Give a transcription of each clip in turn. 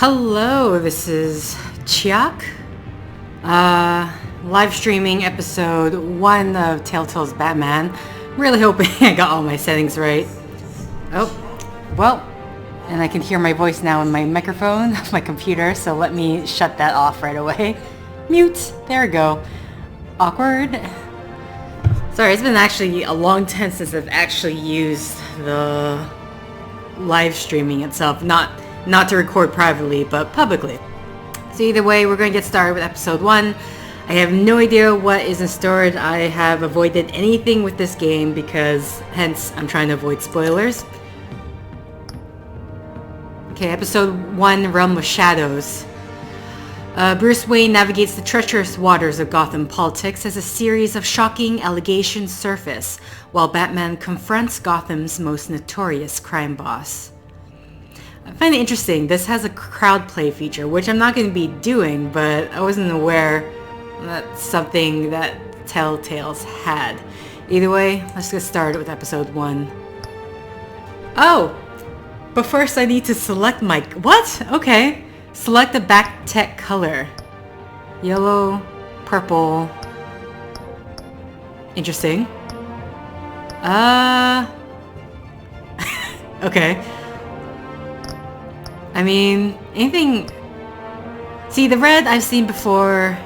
Hello, this is Chiak. Live streaming episode 1 of Telltale's Batman. Really hoping I got all my settings right. Oh, well, and I can hear my voice now in my microphone of my computer, so let me shut that off right away. Mute, there we go. Awkward. Sorry, it's been actually a long time since I've actually used the live streaming itself, not to record privately, but publicly. So either way, we're going to get started with episode 1. I have no idea what is in store. I have avoided anything with this game because, hence, I'm trying to avoid spoilers. Okay, episode 1, Realm of Shadows. Bruce Wayne navigates the treacherous waters of Gotham politics as a series of shocking allegations surface, while Batman confronts Gotham's most notorious crime boss. I find it interesting, this has a crowd play feature, which I'm not going to be doing, but I wasn't aware that's something that Telltale's had. Either way, let's get started with episode 1. Oh! But first I need to select my... What? Okay. Select the back tech color. Yellow, purple. Interesting. Okay. I mean, anything... See, the red I've seen before.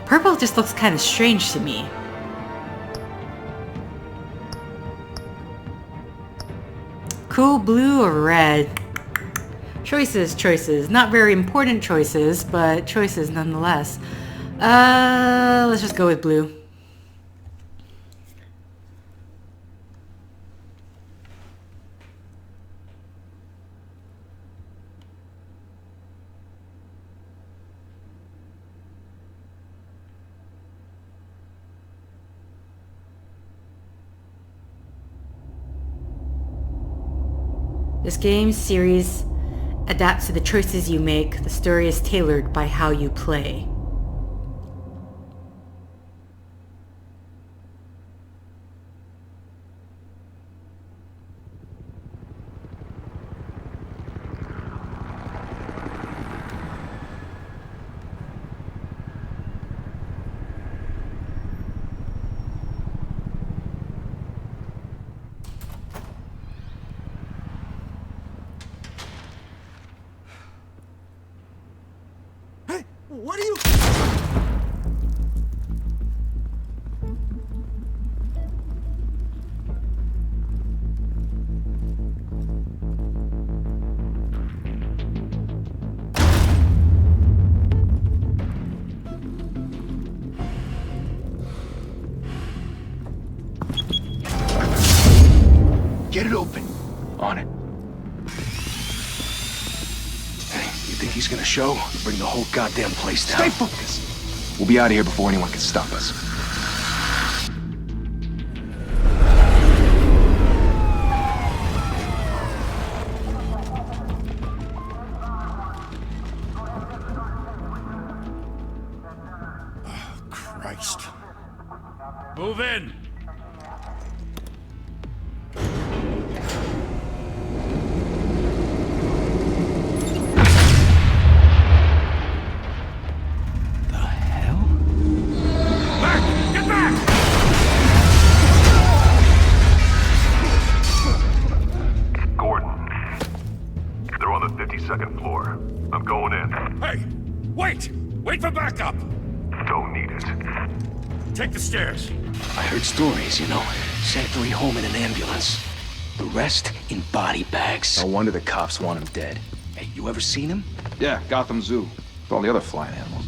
Purple just looks kind of strange to me. Cool blue or red? Choices. Not very important choices, but choices nonetheless. Let's just go with blue. This game series adapts to the choices you make. The story is tailored by how you play. What are you... Get it open. On it. You think he's gonna show? Bring the whole goddamn place down. Stay focused. We'll be out of here before anyone can stop us. Oh, Christ. Move in! Second floor. I'm going in. Hey! Wait! Wait for backup! Don't need it. Take the stairs. I heard stories, you know. Sent 3 home in an ambulance. The rest in body bags. No wonder the cops want him dead. Hey, you ever seen him? Yeah, Gotham Zoo. With all the other flying animals.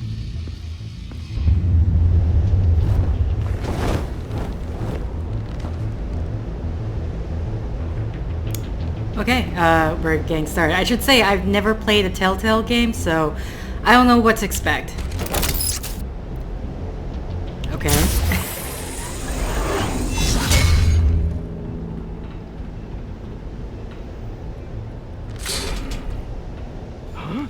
Okay, we're getting started. I should say I've never played a Telltale game, so I don't know what to expect. Okay. Huh?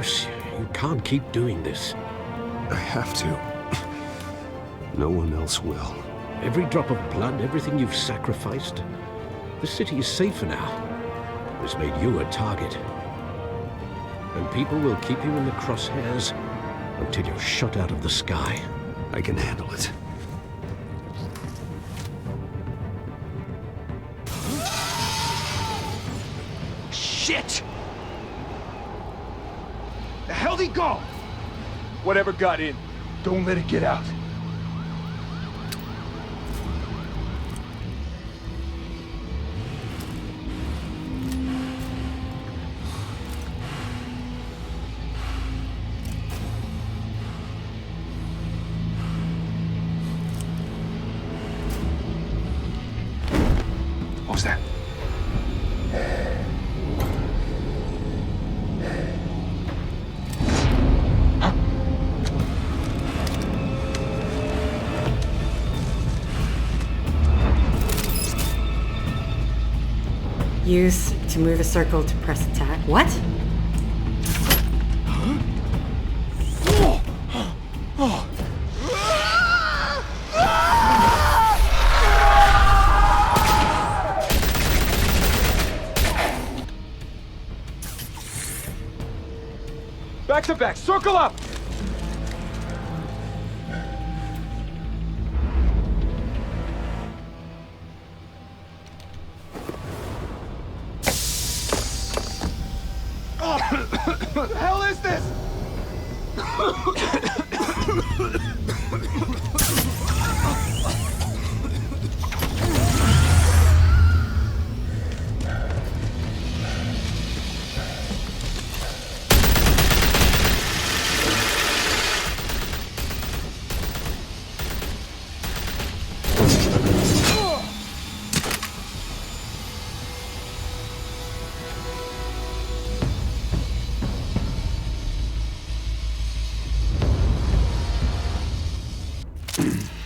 Bruce, you can't keep doing this. I have to. No one else will. Every drop of blood, everything you've sacrificed. The city is safer now. It has made you a target. And people will keep you in the crosshairs until you're shot out of the sky. I can handle it. Shit! The hell'd he go? Whatever got in, don't let it get out. What was that? Use to move a circle to press attack. What? Back to back, circle up! What the hell is this?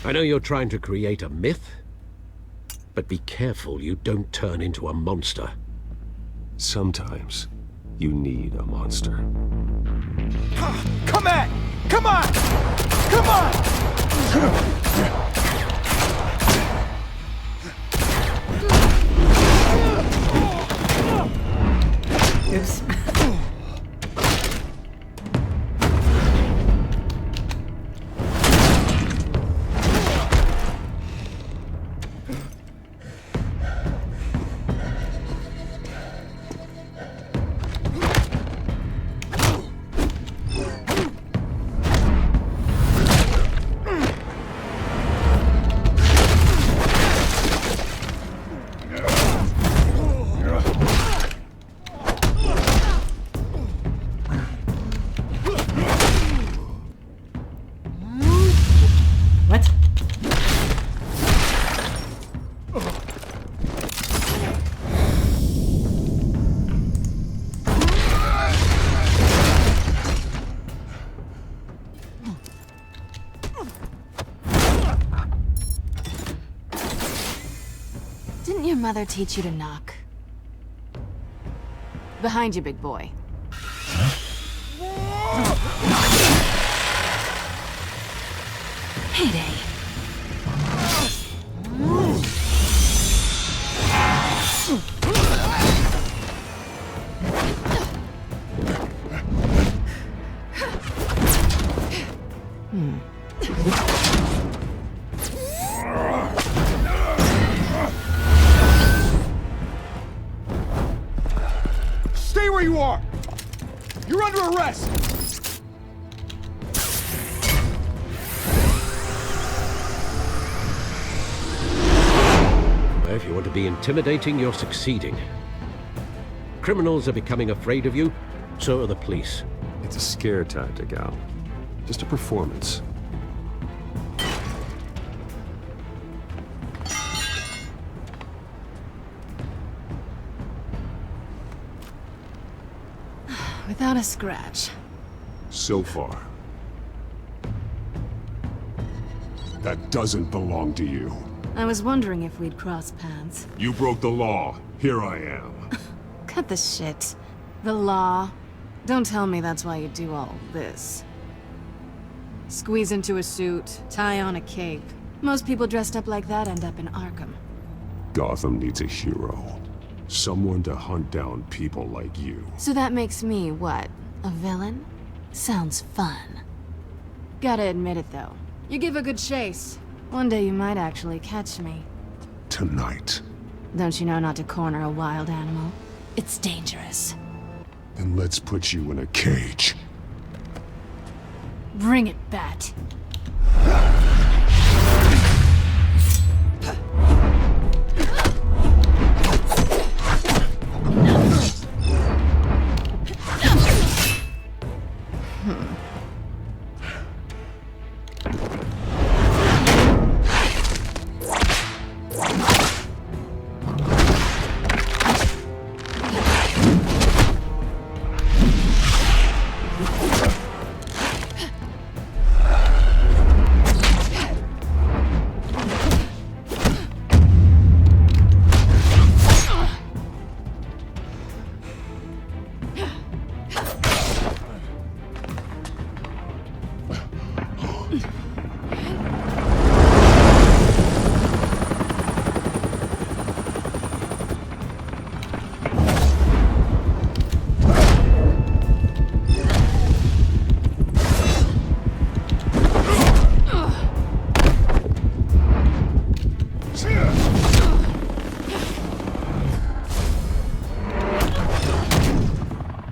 I know you're trying to create a myth, but be careful you don't turn into a monster. Sometimes you need a monster. Come at! Come on! Come on! Oops. What? Didn't your mother teach you to knock? Behind you, big boy. Heyday. Stay where you are! You're under arrest! If you want to be intimidating, you're succeeding. Criminals are becoming afraid of you, so are the police. It's a scare tactic, Al. Just a performance. Without a scratch. So far. That doesn't belong to you. I was wondering if we'd cross paths. You broke the law. Here I am. Cut the shit. The law. Don't tell me that's why you do all this. Squeeze into a suit, tie on a cape. Most people dressed up like that end up in Arkham. Gotham needs a hero. Someone to hunt down people like you. So that makes me, what, a villain? Sounds fun. Gotta admit it, though. You give a good chase. One day you might actually catch me. Tonight. Don't you know not to corner a wild animal? It's dangerous. Then let's put you in a cage. Bring it, Bat.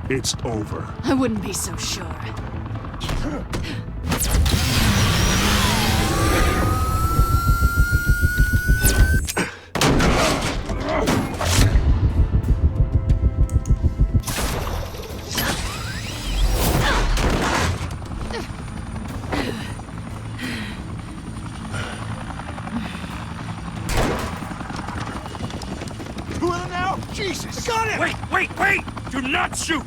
It's over. I wouldn't be so sure. Who are now? Jesus! I got him! Wait! Do not shoot!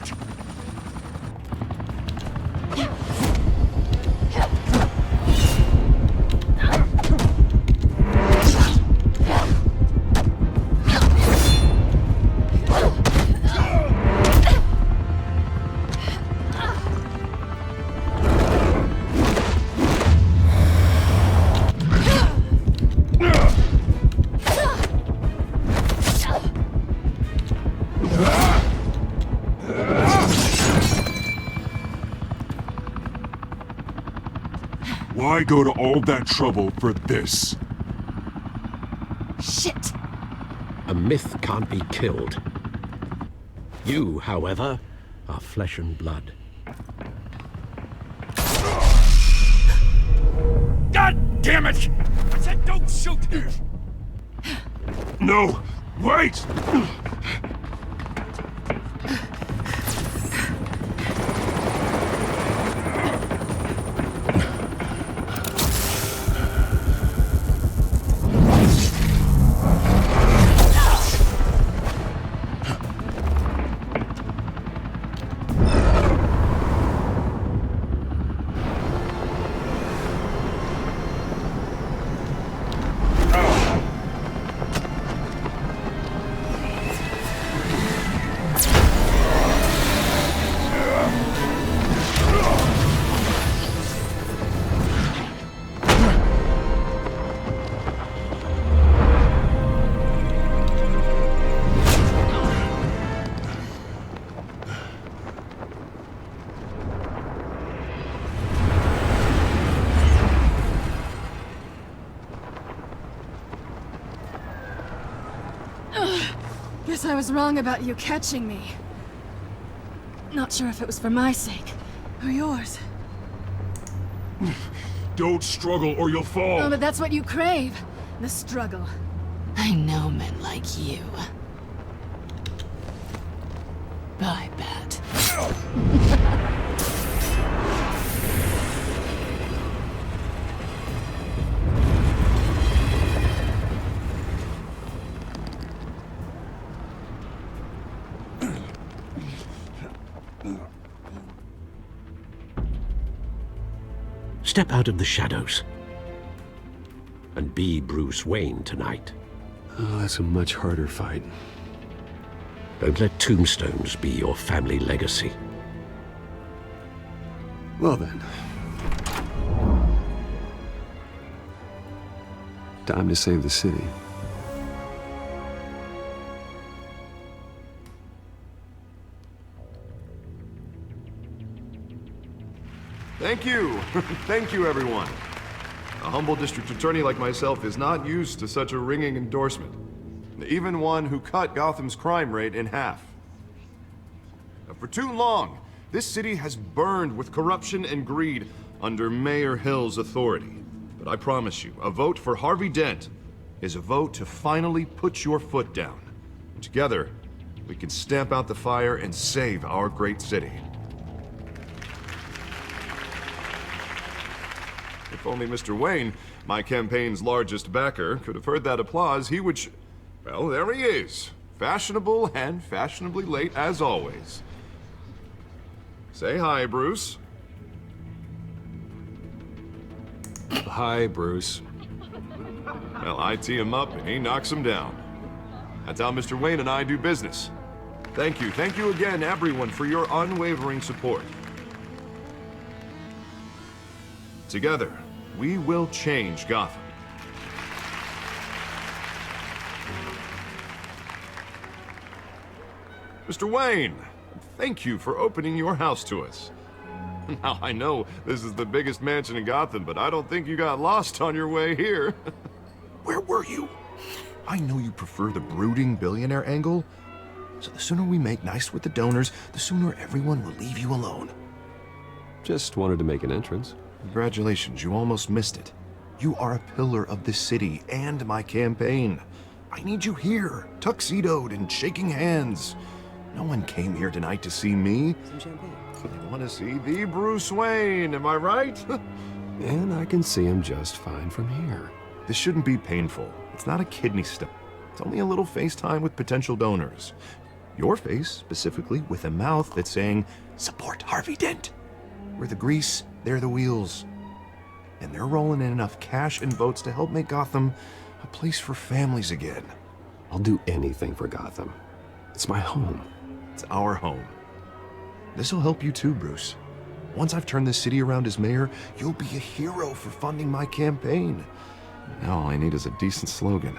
Why go to all that trouble for this? Shit! A myth can't be killed. You, however, are flesh and blood. God damn it! I said don't shoot! No! Wait! Guess I was wrong about you catching me. Not sure if it was for my sake, or yours. Don't struggle or you'll fall! Oh, but that's what you crave. The struggle. I know men like you. Bye, Bat. Step out of the shadows and be Bruce Wayne tonight. Oh, that's a much harder fight. Don't let tombstones be your family legacy. Well then. Time to save the city. Thank you. Thank you, everyone. A humble district attorney like myself is not used to such a ringing endorsement. Even one who cut Gotham's crime rate in half. For too long, this city has burned with corruption and greed under Mayor Hill's authority. But I promise you, a vote for Harvey Dent is a vote to finally put your foot down. Together, we can stamp out the fire and save our great city. If only Mr. Wayne, my campaign's largest backer, could have heard that applause, he would well, there he is. Fashionable and fashionably late as always. Say hi, Bruce. Hi, Bruce. Well, I tee him up and he knocks him down. That's how Mr. Wayne and I do business. Thank you again, everyone, for your unwavering support. Together, we will change Gotham. Mr. Wayne, thank you for opening your house to us. Now, I know this is the biggest mansion in Gotham, but I don't think you got lost on your way here. Where were you? I know you prefer the brooding billionaire angle, so the sooner we make nice with the donors, the sooner everyone will leave you alone. Just wanted to make an entrance. Congratulations, you almost missed it. You are a pillar of this city and my campaign. I need you here, tuxedoed and shaking hands. No one came here tonight to see me. Some champagne. They want to see the Bruce Wayne, am I right? And I can see him just fine from here. This shouldn't be painful. It's not a kidney stone. It's only a little FaceTime with potential donors. Your face, specifically, with a mouth that's saying, support Harvey Dent. We're the grease, they're the wheels. And they're rolling in enough cash and votes to help make Gotham a place for families again. I'll do anything for Gotham. It's my home. It's our home. This'll help you too, Bruce. Once I've turned this city around as mayor, you'll be a hero for funding my campaign. Now all I need is a decent slogan.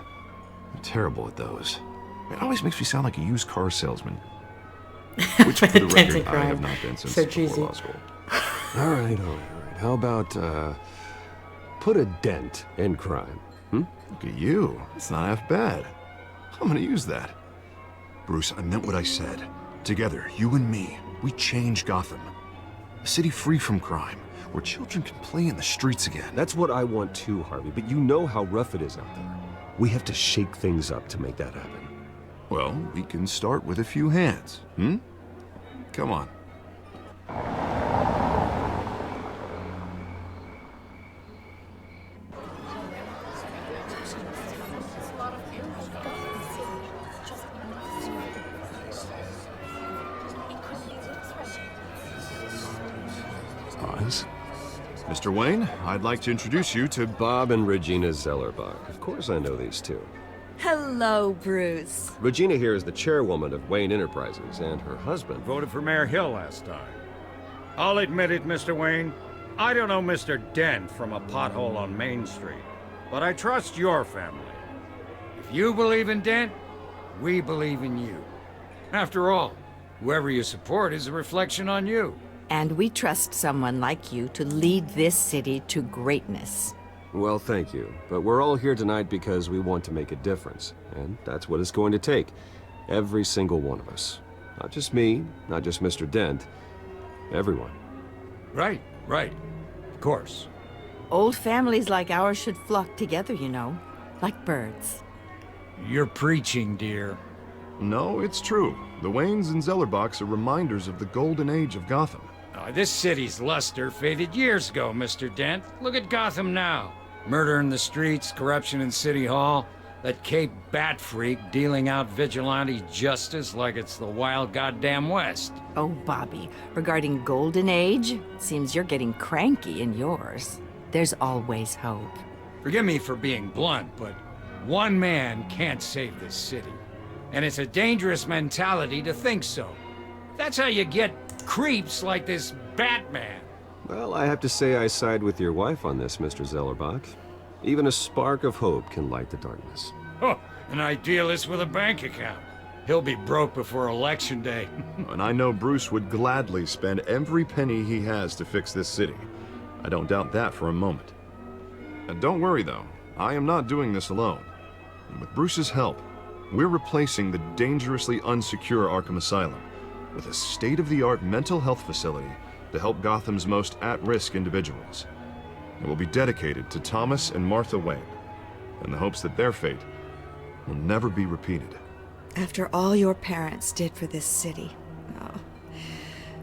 I'm terrible at those. It always makes me sound like a used car salesman. Which, for the record, I have not been since before law school. All right. How about, put a dent in crime, Look at you. It's not half bad. I'm gonna use that. Bruce, I meant what I said. Together, you and me, we change Gotham. A city free from crime, where children can play in the streets again. That's what I want too, Harvey, but you know how rough it is out there. We have to shake things up to make that happen. Well, we can start with a few hands, Come on. Mr. Wayne, I'd like to introduce you to Bob and Regina Zellerbach. Of course I know these two. Hello, Bruce. Regina here is the chairwoman of Wayne Enterprises, and her husband Voted for Mayor Hill last time. I'll admit it, Mr. Wayne. I don't know Mr. Dent from a pothole on Main Street, but I trust your family. If you believe in Dent, we believe in you. After all, whoever you support is a reflection on you. And we trust someone like you to lead this city to greatness. Well, thank you. But we're all here tonight because we want to make a difference. And that's what it's going to take. Every single one of us. Not just me, not just Mr. Dent. Everyone. Right. Of course. Old families like ours should flock together, you know. Like birds. You're preaching, dear. No, it's true. The Waynes and Zellerbachs are reminders of the golden age of Gotham. This city's luster faded years ago, Mr. Dent. Look at Gotham now. Murder in the streets, corruption in City Hall, that Cape Bat freak dealing out vigilante justice like it's the wild goddamn West. Oh, Bobby, regarding Golden Age, seems you're getting cranky in yours. There's always hope. Forgive me for being blunt, but one man can't save this city. And it's a dangerous mentality to think so. That's how you get creeps like this Batman. Well, I have to say I side with your wife on this, Mr. Zellerbach. Even a spark of hope can light the darkness. Oh, an idealist with a bank account. He'll be broke before Election Day. And I know Bruce would gladly spend every penny he has to fix this city. I don't doubt that for a moment. And don't worry, though. I am not doing this alone. And with Bruce's help, we're replacing the dangerously unsecure Arkham Asylum with a state-of-the-art mental health facility to help Gotham's most at-risk individuals. It will be dedicated to Thomas and Martha Wayne, in the hopes that their fate will never be repeated. After all your parents did for this city, oh,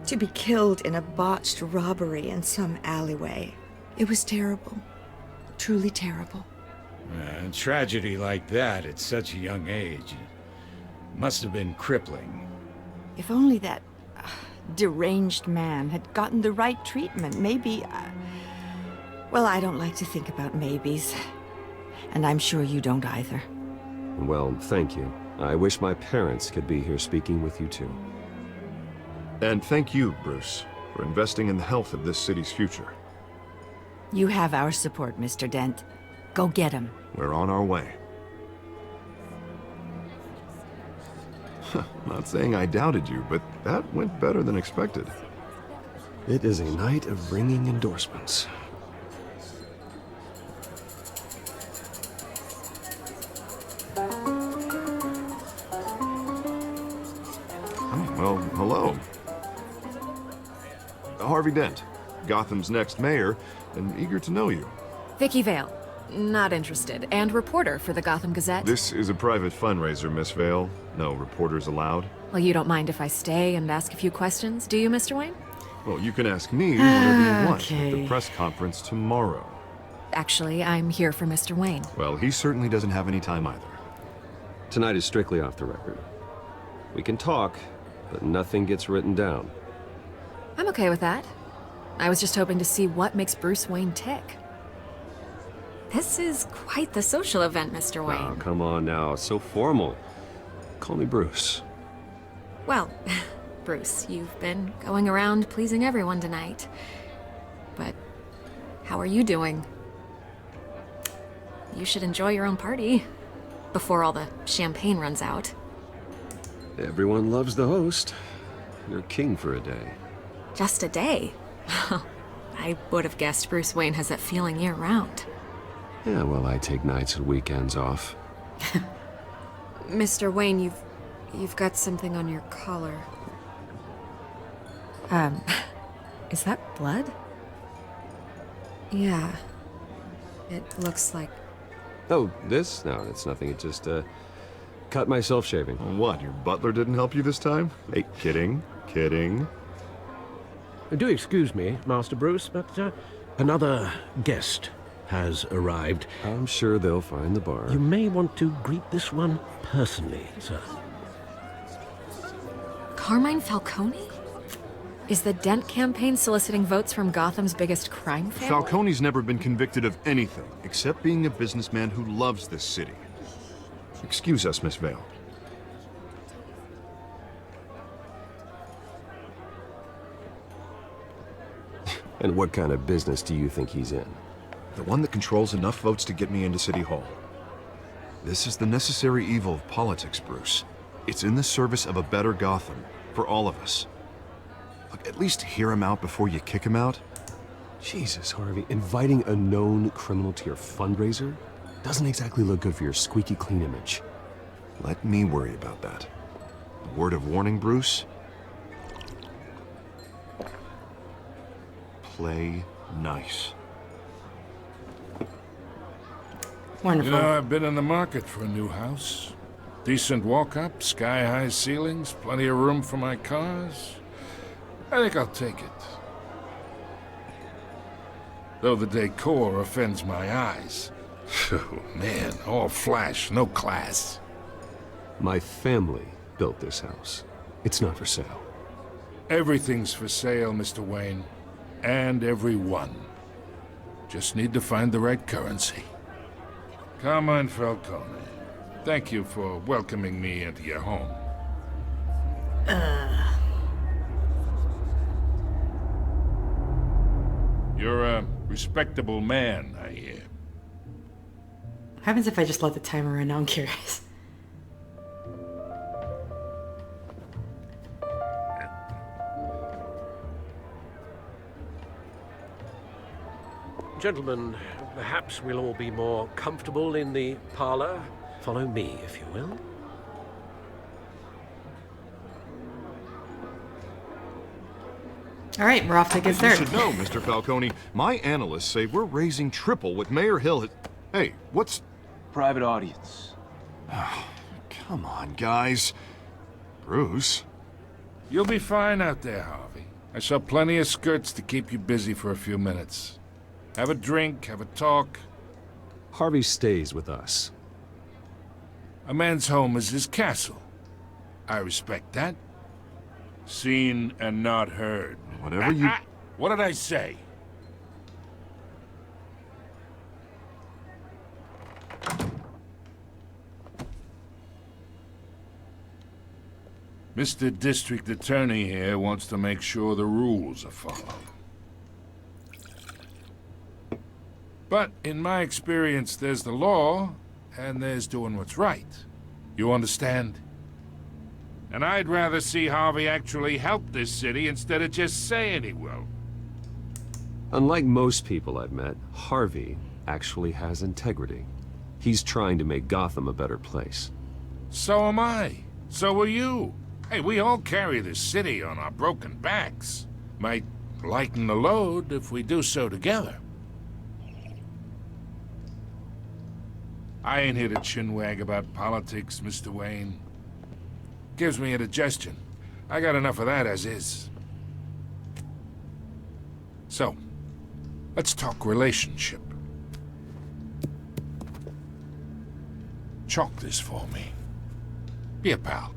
to be killed in a botched robbery in some alleyway, it was terrible. Truly terrible. Tragedy like that at such a young age must have been crippling. If only that deranged man had gotten the right treatment, maybe... Well, I don't like to think about maybes. And I'm sure you don't either. Well, thank you. I wish my parents could be here speaking with you too. And thank you, Bruce, for investing in the health of this city's future. You have our support, Mr. Dent. Go get him. We're on our way. Not saying I doubted you, but that went better than expected. It is a night of ringing endorsements. Oh, well, hello. Harvey Dent, Gotham's next mayor, and eager to know you. Vicky Vale. Not interested. And reporter for the Gotham Gazette. This is a private fundraiser, Miss Vale. No reporters allowed. Well, you don't mind if I stay and ask a few questions, do you, Mr. Wayne? Well, you can ask me whatever you want at the press conference tomorrow. Actually, I'm here for Mr. Wayne. Well, he certainly doesn't have any time either. Tonight is strictly off the record. We can talk, but nothing gets written down. I'm okay with that. I was just hoping to see what makes Bruce Wayne tick. This is quite the social event, Mr. Wayne. Oh, come on now. It's so formal. Call me Bruce. Well, Bruce, you've been going around pleasing everyone tonight. But how are you doing? You should enjoy your own party before all the champagne runs out. Everyone loves the host. You're king for a day. Just a day? I would have guessed Bruce Wayne has that feeling year-round. Yeah, well, I take nights and weekends off. Mr. Wayne, you've got something on your collar. Is that blood? Yeah. It looks like... Oh, this? No, it's nothing. It just, cut myself shaving. What, your butler didn't help you this time? Hey, kidding. Kidding. Do excuse me, Master Bruce, but another guest has arrived. I'm sure they'll find the bar. You may want to greet this one personally, sir. Carmine Falcone? Is the Dent campaign soliciting votes from Gotham's biggest crime family? Falcone's never been convicted of anything, except being a businessman who loves this city. Excuse us, Miss Vale. And what kind of business do you think he's in? The one that controls enough votes to get me into City Hall. This is the necessary evil of politics, Bruce. It's in the service of a better Gotham, for all of us. Look, at least hear him out before you kick him out. Jesus, Harvey, inviting a known criminal to your fundraiser doesn't exactly look good for your squeaky clean image. Let me worry about that. A word of warning, Bruce. Play nice. Wonderful. You know, I've been in the market for a new house. Decent walk-up, sky-high ceilings, plenty of room for my cars. I think I'll take it. Though the decor offends my eyes. Oh, man, all flash, no class. My family built this house. It's not for sale. Everything's for sale, Mr. Wayne. And everyone. Just need to find the right currency. Carmine Falcone, thank you for welcoming me into your home. You're a respectable man, I hear. What happens if I just let the timer run? Now I'm curious. Gentlemen, perhaps we'll all be more comfortable in the parlor. Follow me, if you will. All right, we're off to get You started. should know, Mr. Falcone, my analysts say we're raising triple what Mayor Hill has... Hey, what's... Private audience. Come on, guys. Bruce? You'll be fine out there, Harvey. I saw plenty of skirts to keep you busy for a few minutes. Have a drink, have a talk. Harvey stays with us. A man's home is his castle. I respect that. Seen and not heard. Whatever you... What did I say? Mr. District Attorney here wants to make sure the rules are followed. But in my experience, there's the law, and there's doing what's right. You understand? And I'd rather see Harvey actually help this city instead of just saying he will. Unlike most people I've met, Harvey actually has integrity. He's trying to make Gotham a better place. So am I. So are you. Hey, we all carry this city on our broken backs. Might lighten the load if we do so together. I ain't here to chinwag about politics, Mr. Wayne. Gives me indigestion. I got enough of that as is. So, let's talk relationship. Chalk this for me. Be a pal.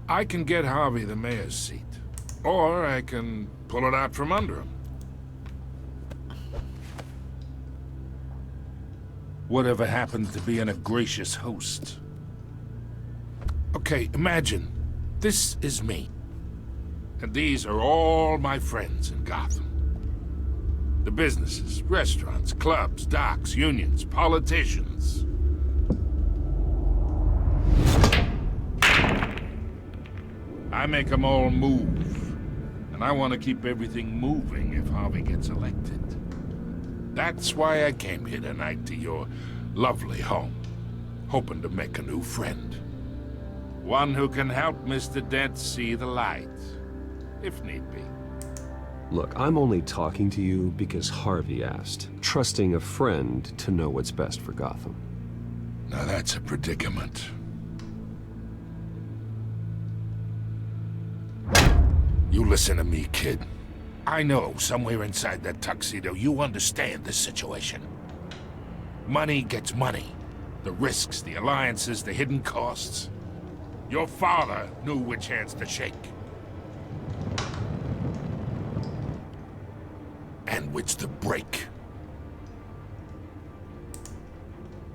I can get Harvey the mayor's seat, or I can pull it out from under him. Whatever happens to being a gracious host. Okay, imagine, this is me. And these are all my friends in Gotham. The businesses, restaurants, clubs, docks, unions, politicians. I make them all move. And I want to keep everything moving if Harvey gets elected. That's why I came here tonight to your lovely home, hoping to make a new friend. One who can help Mr. Dent see the light, if need be. Look, I'm only talking to you because Harvey asked, trusting a friend to know what's best for Gotham. Now that's a predicament. You listen to me, kid. I know somewhere inside that tuxedo you understand this situation. Money gets money. The risks, the alliances, the hidden costs. Your father knew which hands to shake. And which to break.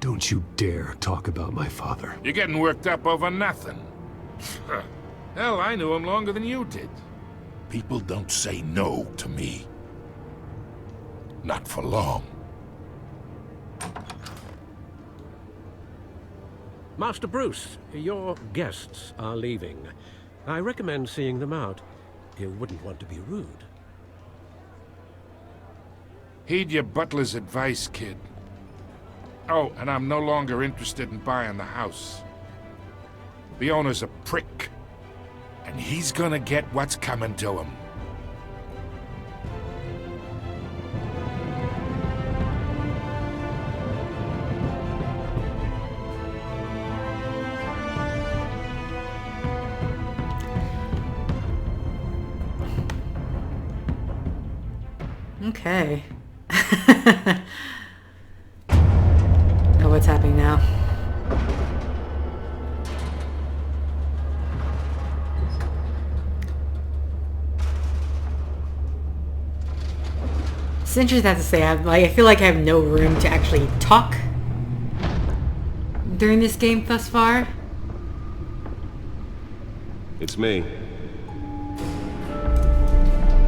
Don't you dare talk about my father. You're getting worked up over nothing. Hell, I knew him longer than you did. People don't say no to me. Not for long. Master Bruce, your guests are leaving. I recommend seeing them out. You wouldn't want to be rude. Heed your butler's advice, kid. Oh, and I'm no longer interested in buying the house. The owner's a prick. And he's gonna get what's coming to him. Okay. Oh, what's happening now? It's interesting to have to say. I feel like I have no room to actually talk during this game thus far. It's me.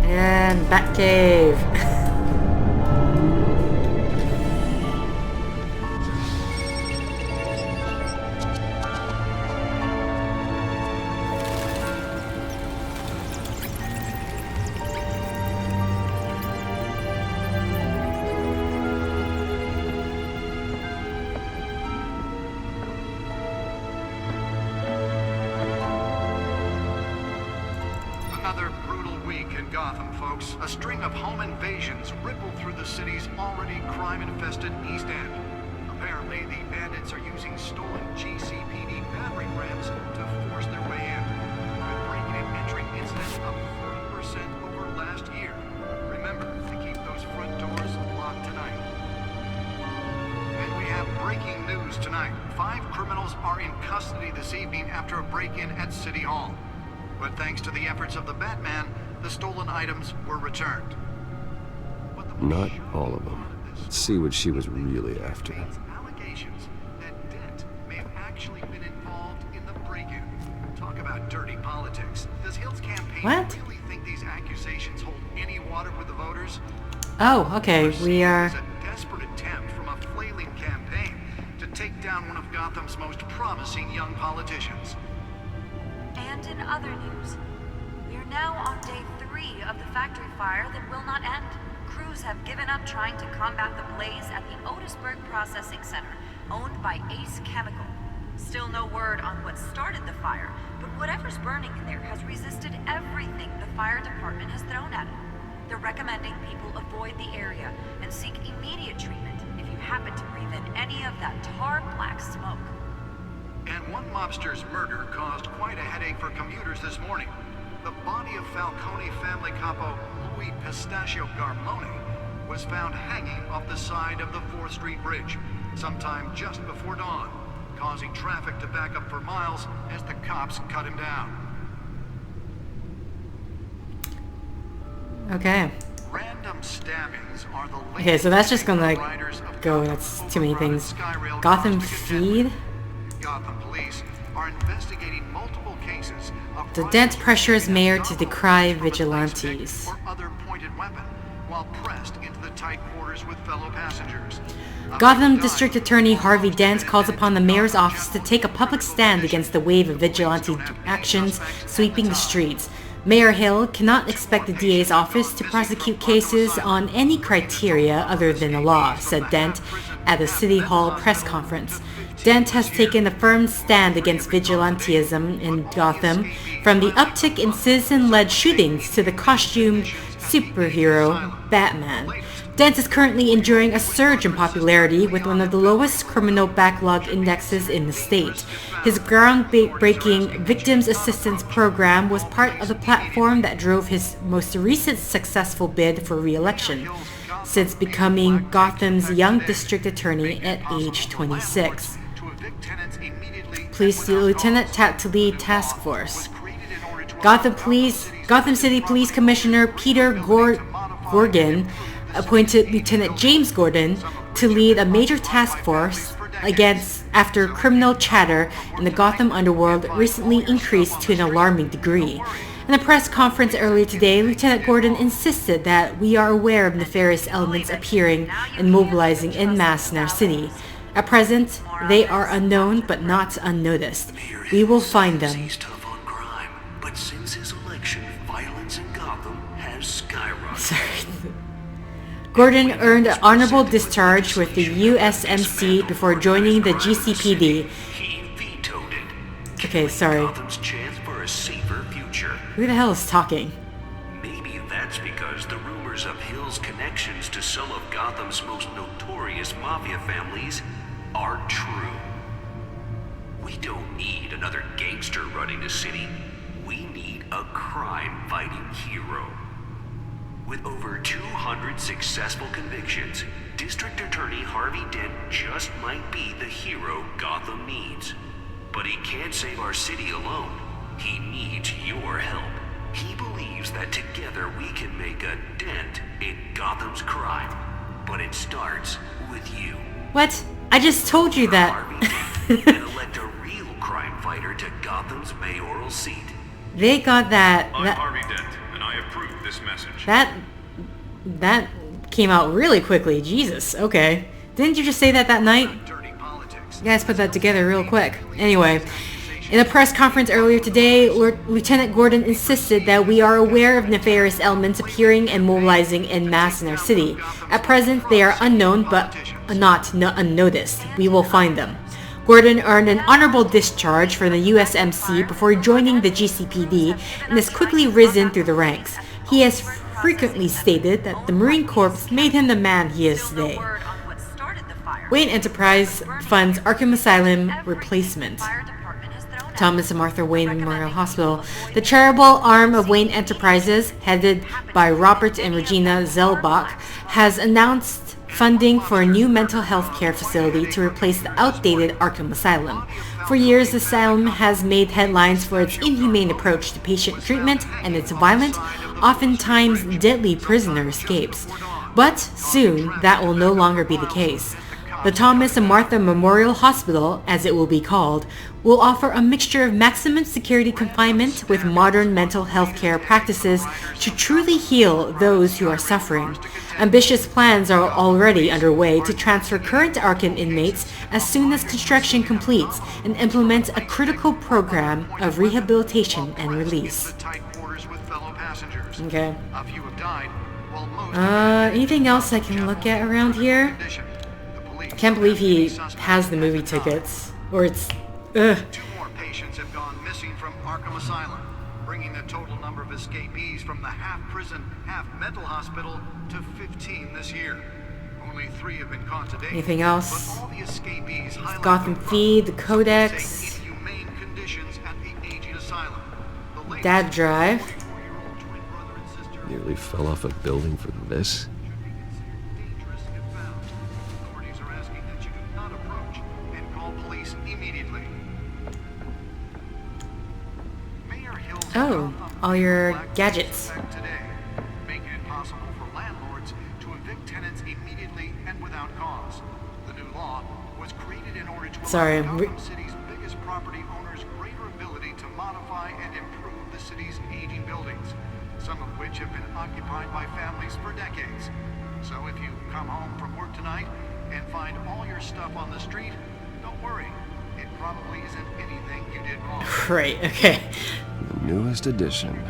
And And Batcave. Another brutal week in Gotham, folks. A string of home invasions rippled through the city's already crime-infested East End. Apparently, the bandits are using stolen GCPD battering rams to force their way in, with breaking and entering incidents up 40% over last year. Remember to keep those front doors locked tonight. And we have breaking news tonight. 5 criminals are in custody this evening after a break-in at City Hall. But thanks to the efforts of the Batman, the stolen items were returned. Not all of them. Let's see what she was really after. Allegations that Dent may have actually been involved in the break-in. Talk about dirty politics. Does Hill's campaign really think these accusations hold any water with the voters? Oh, okay. We are... It's a desperate attempt from a flailing campaign to take down one of Gotham's most promising young politicians. And in other news, we are now on day 3 of the factory fire that will not end. Crews have given up trying to combat the blaze at the Otisburg Processing Center, owned by Ace Chemical. Still no word on what started the fire, but whatever's burning in there has resisted everything the fire department has thrown at it. They're recommending people avoid the area and seek immediate treatment if you happen to breathe in any of that tar black smoke. And one mobster's murder caused quite a headache for commuters this morning. The body of Falcone family capo Louis Pistachio Garmone was found hanging off the side of the 4th Street Bridge sometime just before dawn, causing traffic to back up for miles as the cops cut him down. Okay. Random stabbings are the Okay, so that's just gonna go, that's too many things. Gotham Feed? Gotham police are investigating multiple cases of The Dent pressures mayor to decry vigilantes. or other pointed weapon while pressed into the tight quarters with fellow passengers. Gotham District Attorney Harvey Dent calls upon the mayor's office to take a public stand against the wave of vigilante actions sweeping the streets. Mayor Hill cannot expect the DA's office to prosecute cases on any criteria other than the law, said Dent at a City Hall press conference. Dent has taken a firm stand against vigilantism in Gotham, from the uptick in citizen-led shootings to the costumed superhero Batman. Dent is currently enduring a surge in popularity with one of the lowest criminal backlog indexes in the state. His groundbreaking Victims Assistance Program was part of the platform that drove his most recent successful bid for re-election, since becoming Gotham's young district attorney at age 26. Police Lieutenant tapped to lead task force. Gotham City Police Commissioner Peter Gorgon appointed Lieutenant James Gordon to lead a major task force after criminal chatter in the Gotham underworld recently increased to an alarming degree. In a press conference earlier today, Lieutenant Gordon insisted that we are aware of nefarious elements appearing and mobilizing en masse in our city. At present, they are unknown but not unnoticed. We will find them. But since his election, violence in Gotham has skyrocketed. Gordon earned an honorable discharge with the USMC before joining the GCPD. Okay, sorry. Gotham's chance for a safer future. Who the hell is talking? Maybe that's because the rumors of Hill's connections to some of Gotham's most notorious mafia families are true. We don't need another gangster running the city. We need a crime-fighting hero. With over 200 successful convictions, District Attorney Harvey Dent just might be the hero Gotham needs. But he can't save our city alone. He needs your help. He believes that together we can make a dent in Gotham's crime. But it starts with you. What? I just told you that. And elect a real crime fighter to Gotham's mayoral seat. They got that. I'm Harvey Dent, and I approve this message. That came out really quickly. Jesus. Okay. Didn't you just say that night? You guys put that together real quick. Anyway, in a press conference earlier today, Lieutenant Gordon insisted that we are aware of nefarious elements appearing and mobilizing en masse in our city. At present, they are unknown, but not unnoticed. We will find them. Gordon earned an honorable discharge from the USMC before joining the GCPD and has quickly risen through the ranks. He has frequently stated that the Marine Corps made him the man he is today. Wayne Enterprise funds Arkham Asylum replacement. Thomas and Martha Wayne Memorial Hospital. The charitable arm of Wayne Enterprises, headed by Robert and Regina Zellbach, has announced funding for a new mental health care facility to replace the outdated Arkham Asylum. For years, the asylum has made headlines for its inhumane approach to patient treatment and its violent, oftentimes deadly prisoner escapes. But soon, that will no longer be the case. The Thomas and Martha Memorial Hospital, as it will be called, will offer a mixture of maximum security confinement with modern mental health care practices to truly heal those who are suffering. Ambitious plans are already underway to transfer current Arkham inmates as soon as construction completes and implement a critical program of rehabilitation and release. Okay. Anything else I can look at around here? I can't believe he has the movie tickets. Or it's... Ugh. 2 more patients have gone missing from Arkham Asylum, bringing the total number of escapees from the half-prison, half-mental hospital to 15 this year. Only 3 have been caught today. Anything else? But all the escapees highlight Gotham Feed, the Codex. inhumane conditions at the aging asylum. Dad Drive. Nearly fell off a building for this. Oh, all your gadgets. Today, making it possible for landlords to evict tenants immediately and without cause. The new law was created in order to allow Gotham City's biggest property owners greater ability to modify and improve the city's aging buildings, some of which have been occupied by families for decades. So if you come home from work tonight and find all your stuff on the street, don't worry. It probably isn't anything you did wrong. Right, okay. The newest edition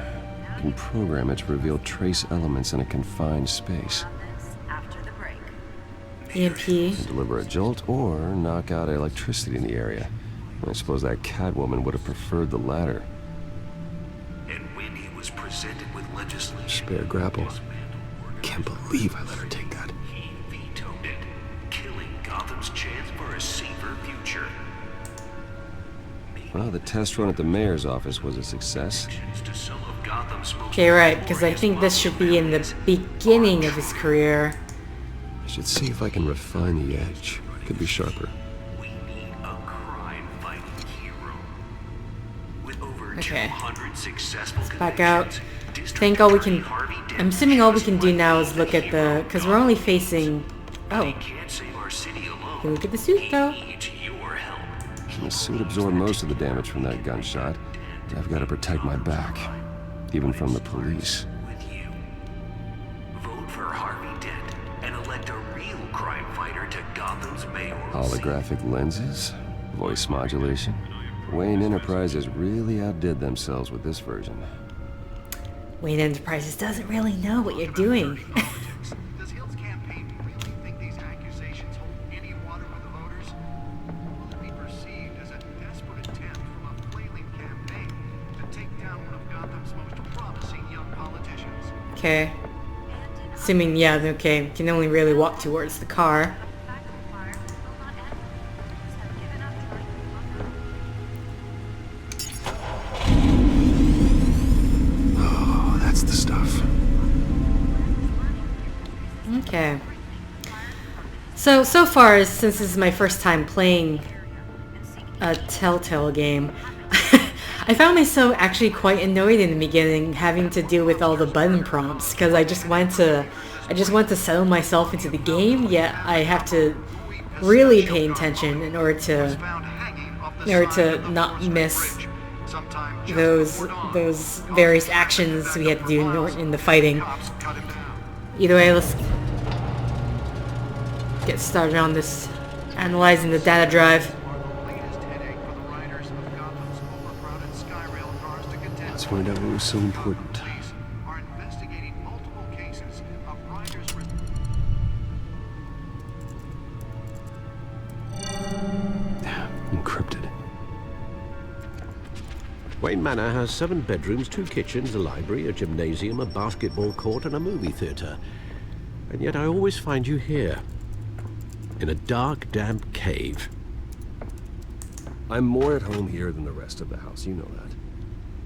can program it to reveal trace elements in a confined space. EMP. Can deliver a jolt or knock out electricity in the area. I suppose that Catwoman would have preferred the latter. And when he was presented with legislation... Spare grapple. Can't believe I let her take that. He vetoed it, killing Gotham's chance for a safer future. Well, the test run at the mayor's office was a success. Okay, right, because I think this should be in the beginning of his career. I should see if I can refine the edge. Could be sharper. We need a crime-fighting hero. With over Okay. 200 successful Back out. I think all we can... I'm assuming all we can do now is look at the... Because we're only facing... Oh. Can look at the suit, though. The suit absorbed most of the damage from that gunshot. I've got to protect my back, even from the police. Vote for Harvey Dent and elect a real crime fighter to Gotham's mayoral Holographic lenses, voice modulation. Wayne Enterprises really outdid themselves with this version. Wayne Enterprises doesn't really know what you're doing. Does Hill's campaign really think these accusations hold any water with the voters? Will it be perceived as a desperate attempt from a flailing campaign to take down one of Gotham's most promising young politicians? Okay. Assuming, yeah, okay, can only really walk towards the car. Oh, that's the stuff. Okay. So far, since this is my first time playing a Telltale game, I found myself actually quite annoyed in the beginning having to deal with all the button prompts because I just want to settle myself into the game, yet I have to really pay attention in order to not miss Sometime just those before dawn, those various actions we had to do in the fighting. Either way, let's get started on this, analyzing the data drive. Let's find out what was so important. Encrypted. Wayne Manor has 7 bedrooms, 2 kitchens, a library, a gymnasium, a basketball court, and a movie theater. And yet I always find you here, in a dark, damp cave. I'm more at home here than the rest of the house, you know that.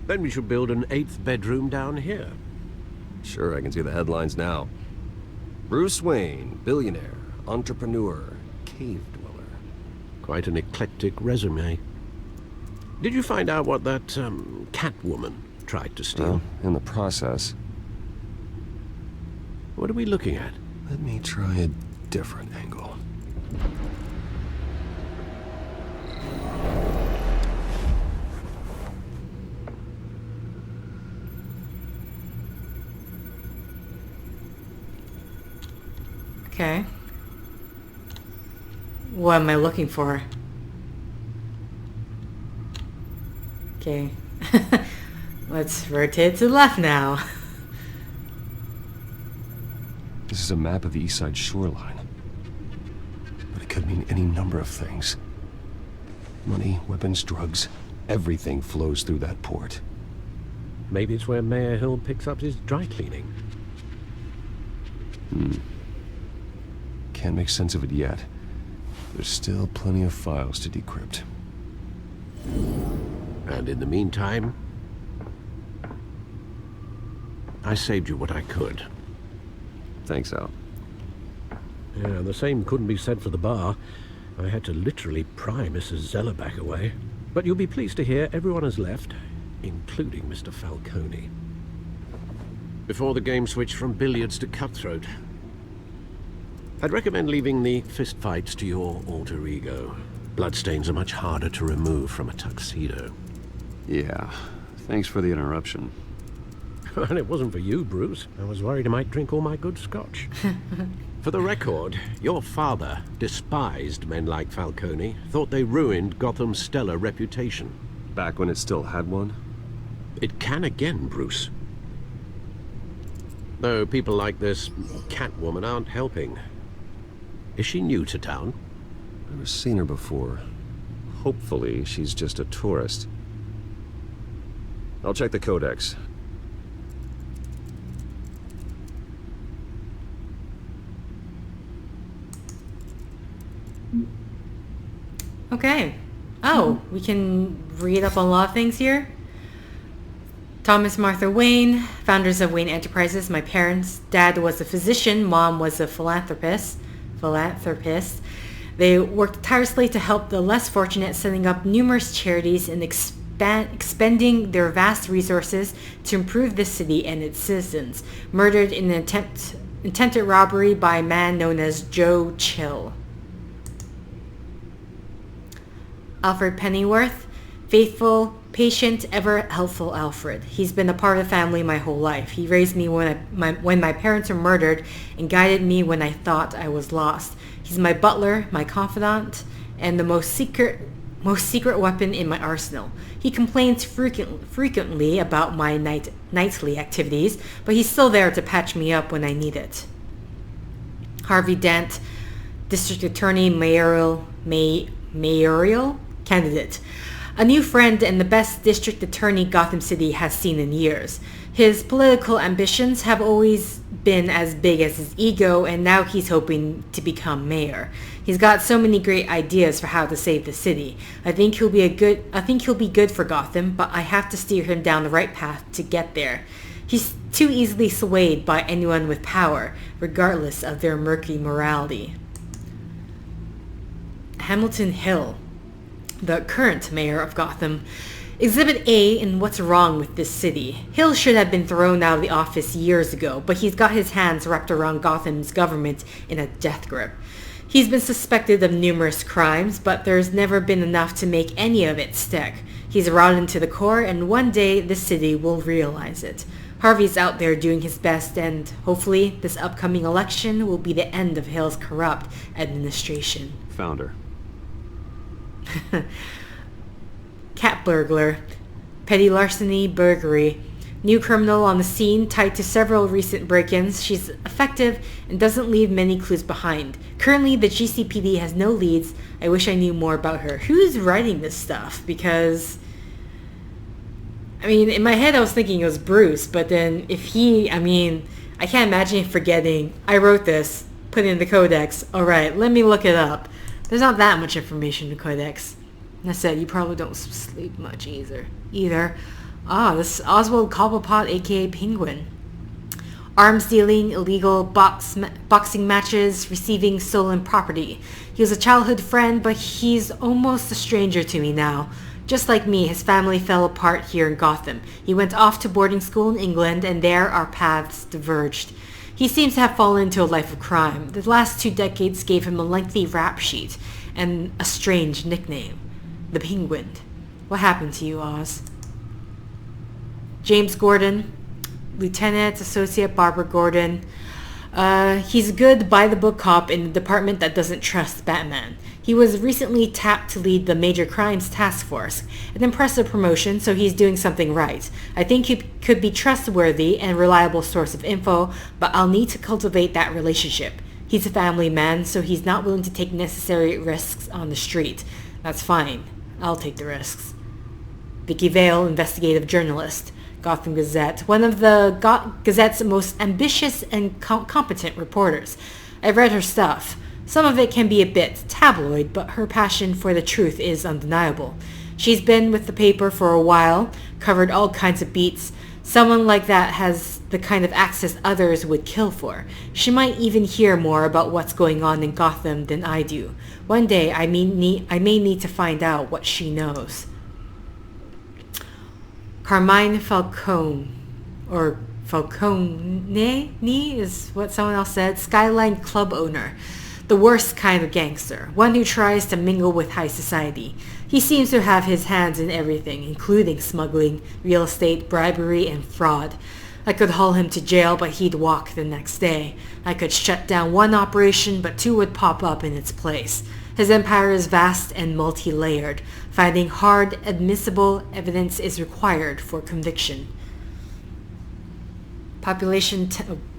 Then we should build an 8th bedroom down here. Sure, I can see the headlines now. Bruce Wayne, billionaire, entrepreneur, cave dweller. Quite an eclectic resume. Did you find out what that, Catwoman tried to steal? Well, in the process. What are we looking at? Let me try a different angle. Okay. What am I looking for? Okay. Let's rotate to the left now. This is a map of the east side shoreline. But it could mean any number of things. Money, weapons, drugs, everything flows through that port. Maybe it's where Mayor Hill picks up his dry cleaning. Can't make sense of it yet. There's still plenty of files to decrypt. And in the meantime, I saved you what I could. Thanks, Al. Yeah, the same couldn't be said for the bar. I had to literally pry Mrs. Zellerback away. But you'll be pleased to hear everyone has left, including Mr. Falcone. Before the game switched from billiards to cutthroat. I'd recommend leaving the fistfights to your alter ego. Bloodstains are much harder to remove from a tuxedo. Yeah, thanks for the interruption. And it wasn't for you, Bruce. I was worried I might drink all my good scotch. For the record, your father despised men like Falcone, thought they ruined Gotham's stellar reputation. Back when it still had one? It can again, Bruce. Though people like this Catwoman aren't helping. Is she new to town? Never seen her before. Hopefully, she's just a tourist. I'll check the codex. Okay. Oh, we can read up on a lot of things here. Thomas Martha Wayne, founders of Wayne Enterprises. My parents, dad was a physician, mom was a philanthropist. They worked tirelessly to help the less fortunate, setting up numerous charities and expending their vast resources to improve the city and its citizens. Murdered in an attempted robbery by a man known as Joe Chill. Alfred Pennyworth, faithful, patient, ever helpful Alfred. He's been a part of the family my whole life. He raised me when my parents were murdered and guided me when I thought I was lost. He's my butler, my confidant, and the most secret weapon in my arsenal. He complains frequently about my nightly activities, but he's still there to patch me up when I need it. Harvey Dent, District Attorney, mayoral candidate. A new friend and the best district attorney Gotham City has seen in years. His political ambitions have always been as big as his ego, and now he's hoping to become mayor. He's got so many great ideas for how to save the city. I think he'll be good for Gotham, but I have to steer him down the right path to get there. He's too easily swayed by anyone with power, regardless of their murky morality. Hamilton Hill, the current mayor of Gotham. Exhibit A in what's wrong with this city. Hill should have been thrown out of the office years ago, but he's got his hands wrapped around Gotham's government in a death grip. He's been suspected of numerous crimes, but there's never been enough to make any of it stick. He's rotten to the core, and one day the city will realize it. Harvey's out there doing his best, and hopefully this upcoming election will be the end of Hill's corrupt administration. Founder. Cat burglar. Petty larceny, burglary. New criminal on the scene, tied to several recent break-ins. She's effective and doesn't leave many clues behind. Currently, the GCPD has no leads. I wish I knew more about her. Who's writing this stuff? Because, I mean, in my head I was thinking it was Bruce, but then if he, I mean, I can't imagine him forgetting, I wrote this, put it in the codex. Alright, let me look it up. There's not that much information in the codex. And I said, you probably don't sleep much either. This is Oswald Cobblepot, aka Penguin. Arms dealing, illegal boxing matches, receiving stolen property. He was a childhood friend, but he's almost a stranger to me now. Just like me, his family fell apart here in Gotham. He went off to boarding school in England, and there our paths diverged. He seems to have fallen into a life of crime. The last 2 decades gave him a lengthy rap sheet and a strange nickname. The Penguin. What happened to you, Oz? James Gordon, Lieutenant Associate Barbara Gordon. He's a good by-the-book cop in a department that doesn't trust Batman. He was recently tapped to lead the Major Crimes Task Force, an impressive promotion, so he's doing something right. I think he could be trustworthy and reliable source of info, but I'll need to cultivate that relationship. He's a family man, so he's not willing to take necessary risks on the street. That's fine. I'll take the risks. Vicky Vale, investigative journalist. Gotham Gazette, one of the Gazette's most ambitious and competent reporters. I've read her stuff. Some of it can be a bit tabloid, but her passion for the truth is undeniable. She's been with the paper for a while, covered all kinds of beats. Someone like that has the kind of access others would kill for. She might even hear more about what's going on in Gotham than I do. One day I may need to find out what she knows. Carmine Falcone, or Falcone is what someone else said, Skyline Club owner. The worst kind of gangster, one who tries to mingle with high society. He seems to have his hands in everything, including smuggling, real estate, bribery, and fraud. I could haul him to jail, but he'd walk the next day. I could shut down one operation, but 2 would pop up in its place. His empire is vast and multi-layered. Finding hard, admissible evidence is required for conviction. Population...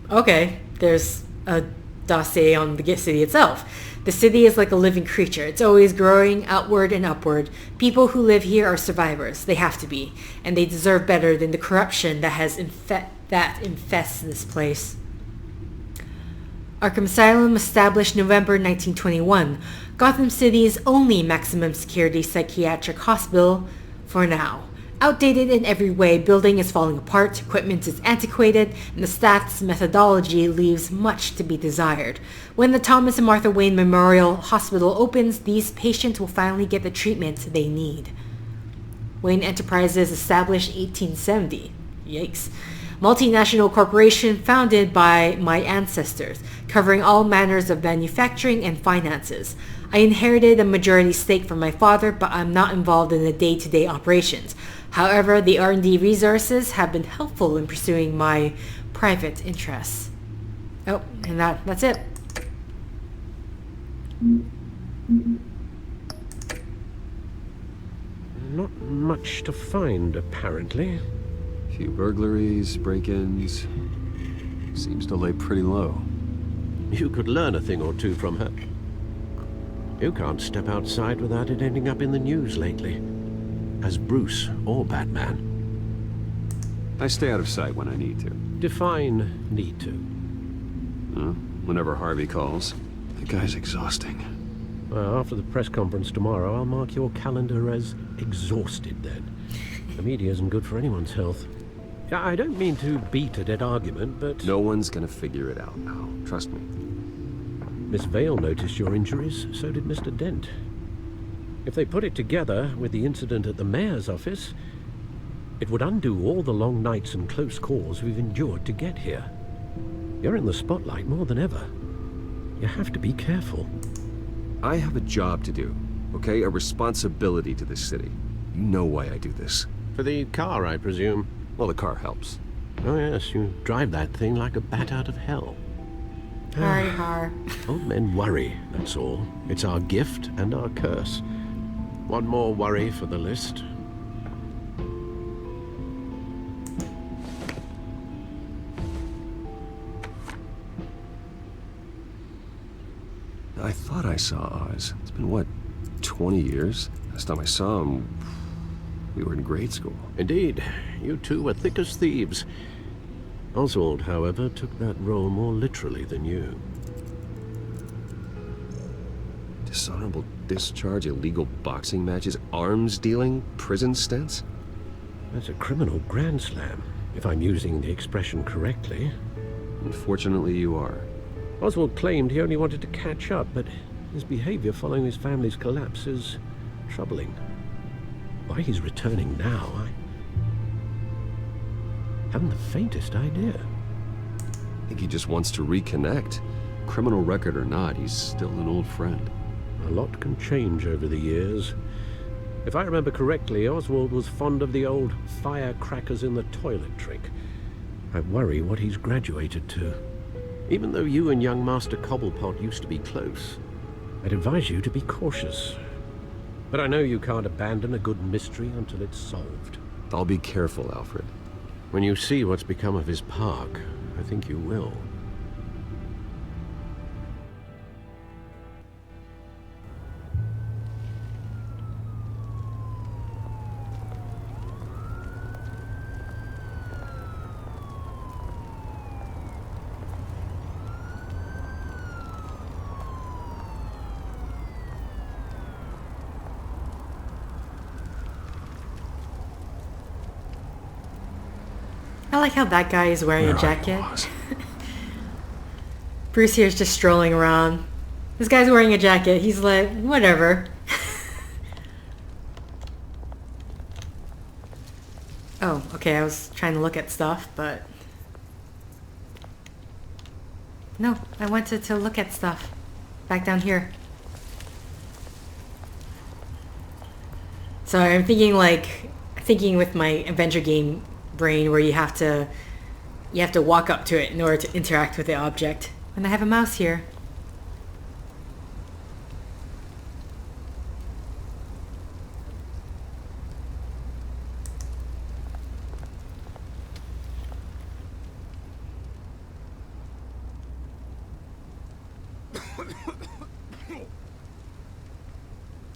Okay, there's a dossier on the city itself. The city is like a living creature. It's always growing outward and upward. People who live here are survivors. They have to be. And they deserve better than the corruption that infests this place. Arkham Asylum, established November 1921. Gotham City's only maximum security psychiatric hospital for now. Outdated in every way, building is falling apart, equipment is antiquated, and the staff's methodology leaves much to be desired. When the Thomas and Martha Wayne Memorial Hospital opens, these patients will finally get the treatment they need. Wayne Enterprises, established 1870. Yikes. Multinational corporation founded by my ancestors, covering all manners of manufacturing and finances. I inherited a majority stake from my father, but I'm not involved in the day-to-day operations. However, the R&D resources have been helpful in pursuing my private interests. Oh, and that's it. Not much to find, apparently. Few burglaries, break-ins. Seems to lay pretty low. You could learn a thing or two from her. You can't step outside without it ending up in the news lately. As Bruce or Batman. I stay out of sight when I need to. Define need to. Whenever Harvey calls. The guy's exhausting. Well, after the press conference tomorrow, I'll mark your calendar as exhausted then. The media isn't good for anyone's health. I don't mean to beat a dead argument, but... No one's gonna figure it out now. Trust me. Miss Vale noticed your injuries, so did Mr. Dent. If they put it together with the incident at the mayor's office, it would undo all the long nights and close calls we've endured to get here. You're in the spotlight more than ever. You have to be careful. I have a job to do, okay? A responsibility to this city. You know why I do this. For the car, I presume? Well, the car helps. Oh yes, you drive that thing like a bat out of hell. Har. Old men worry, that's all. It's our gift and our curse. One more worry for the list. I thought I saw Oz. It's been, what, 20 years? Last time I saw him, we were in grade school. Indeed. You two were thick as thieves. Oswald, however, took that role more literally than you. Dishonorable discharge, illegal boxing matches, arms dealing, prison stints? That's a criminal grand slam, if I'm using the expression correctly. Unfortunately, you are. Oswald claimed he only wanted to catch up, but his behavior following his family's collapse is troubling. Why he's returning now, I haven't the faintest idea. I think he just wants to reconnect. Criminal record or not, he's still an old friend. A lot can change over the years. If I remember correctly, Oswald was fond of the old firecrackers in the toilet trick. I worry what he's graduated to. Even though you and young Master Cobblepot used to be close, I'd advise you to be cautious. But I know you can't abandon a good mystery until it's solved. I'll be careful, Alfred. When you see what's become of his park, I think you will. I like how that guy is wearing a jacket. Bruce here is just strolling around. This guy's wearing a jacket. He's like, whatever. Oh, okay, I was trying to look at stuff, but... No, I wanted to look at stuff. Back down here. So I'm thinking with my adventure game brain where you have to walk up to it in order to interact with the object. And I have a mouse here.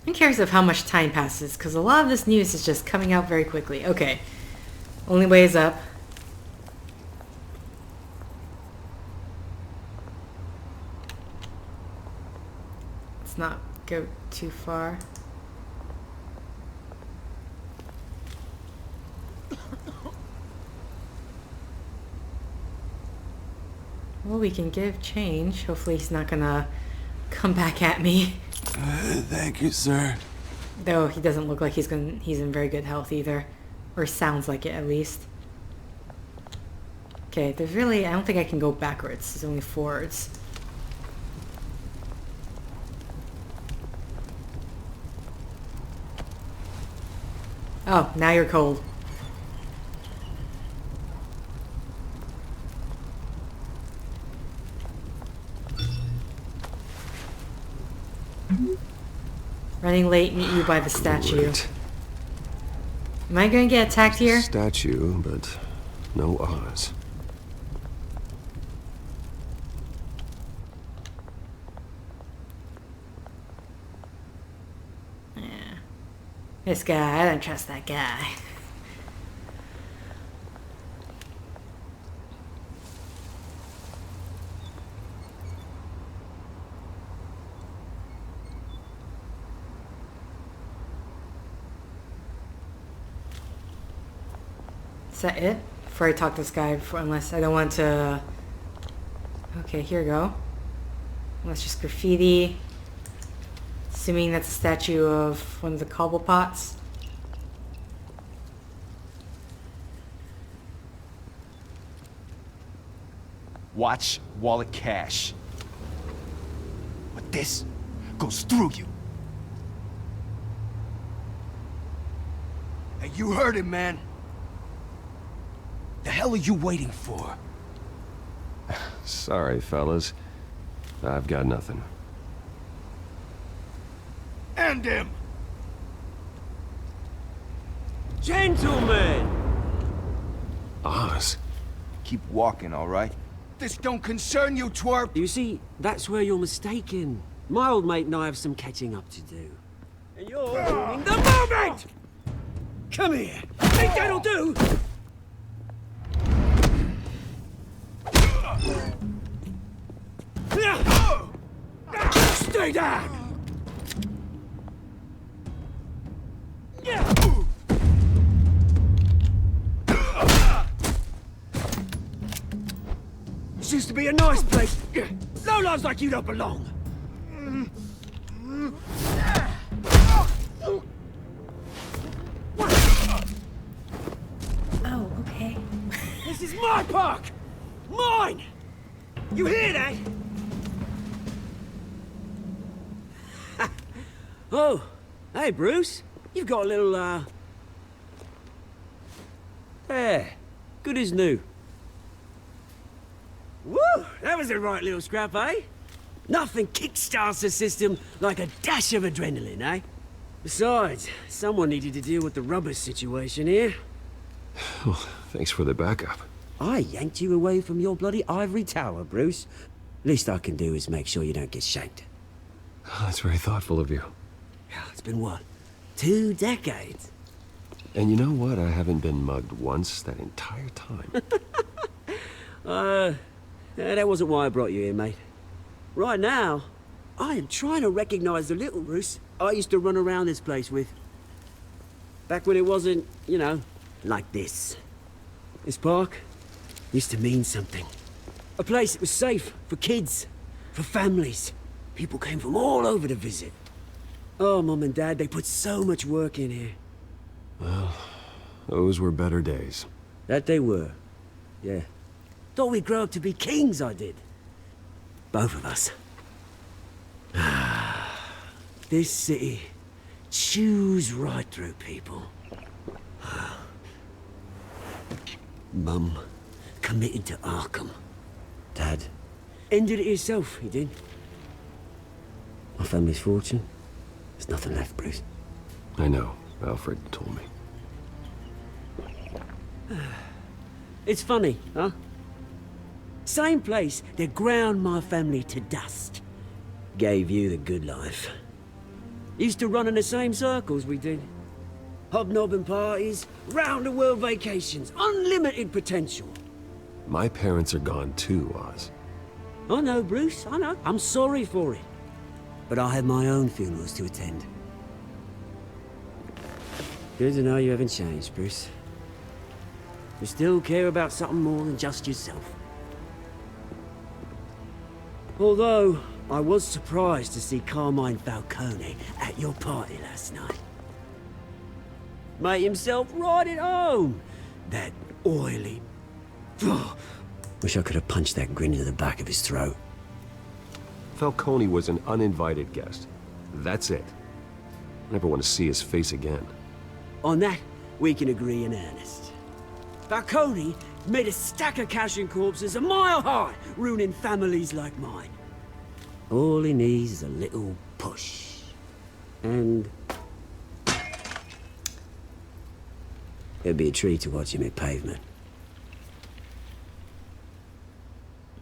I'm curious of how much time passes, because a lot of this news is just coming out very quickly. Okay. Only way is up. Let's not go too far. Well, we can give change. Hopefully he's not gonna come back at me. Thank you, sir. Though he doesn't look like he's in very good health either. Or sounds like it, at least. Okay, I don't think I can go backwards. There's only forwards. Oh, now you're cold. Running late, meet you by the statue. Great. Am I gonna get attacked here? Statue, but no Oz. Yeah. This guy, I don't trust that guy. Is that it? Before I talk to this guy, unless I don't want to... Okay, here we go. Let's just graffiti. Assuming that's a statue of one of the Cobblepots. Watch, wallet, cash. this goes through you. Hey, you heard him, man. The hell are you waiting for? Sorry, fellas. I've got nothing. End him! Gentlemen! Oz. Keep walking, all right? This don't concern you, twerp! You see, that's where you're mistaken. My old mate and I have some catching up to do. And you're ruining the moment! Come here! Think that'll do? Stay down! This used to be a nice place. Lowlifes like you don't belong. Oh, okay. This is my park! Mine! You hear that? Oh, hey, Bruce. You've got a little, There. Good as new. Woo! That was a right little scrap, eh? Nothing kickstarts the system like a dash of adrenaline, eh? Besides, someone needed to deal with the rubber situation here. Well, thanks for the backup. I yanked you away from your bloody ivory tower, Bruce. Least I can do is make sure you don't get shanked. Oh, that's very thoughtful of you. Yeah, it's been what? 2 decades? And you know what? I haven't been mugged once that entire time. That wasn't why I brought you here, mate. Right now, I am trying to recognize the little Bruce I used to run around this place with. Back when it wasn't, you know, like this. This park used to mean something. A place that was safe for kids, for families. People came from all over to visit. Oh, Mum and Dad, they put so much work in here. Well, those were better days. That they were, yeah. Thought we'd grow up to be kings, I did. Both of us. This city chews right through people. Mum committed to Arkham. Dad ended it himself, he did. My family's fortune, there's nothing left, Bruce. I know. Alfred told me. It's funny, huh? Same place that ground my family to dust. Gave you the good life. Used to run in the same circles we did. Hobnobbing parties, round-the-world vacations, unlimited potential. My parents are gone too, Oz. I know, Bruce, I know. I'm sorry for it. But I have my own funerals to attend. Good to know you haven't changed, Bruce. You still care about something more than just yourself. Although, I was surprised to see Carmine Falcone at your party last night. Made himself right at home. That oily... Wish I could have punched that grin into the back of his throat. Falcone was an uninvited guest. That's it. I never want to see his face again. On that, we can agree in earnest. Falcone made a stack of cash and corpses a mile high, ruining families like mine. All he needs is a little push. And... it'd be a treat to watch him hit pavement.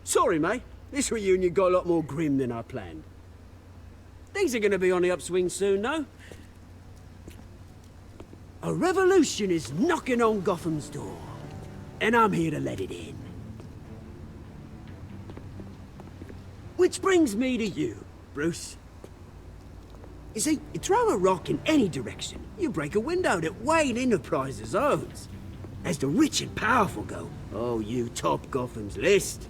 Sorry, mate. This reunion got a lot more grim than I planned. Things are gonna be on the upswing soon, though. A revolution is knocking on Gotham's door. And I'm here to let it in. Which brings me to you, Bruce. You see, you throw a rock in any direction, you break a window that Wayne Enterprises owns. As the rich and powerful go, oh, you top Gotham's list.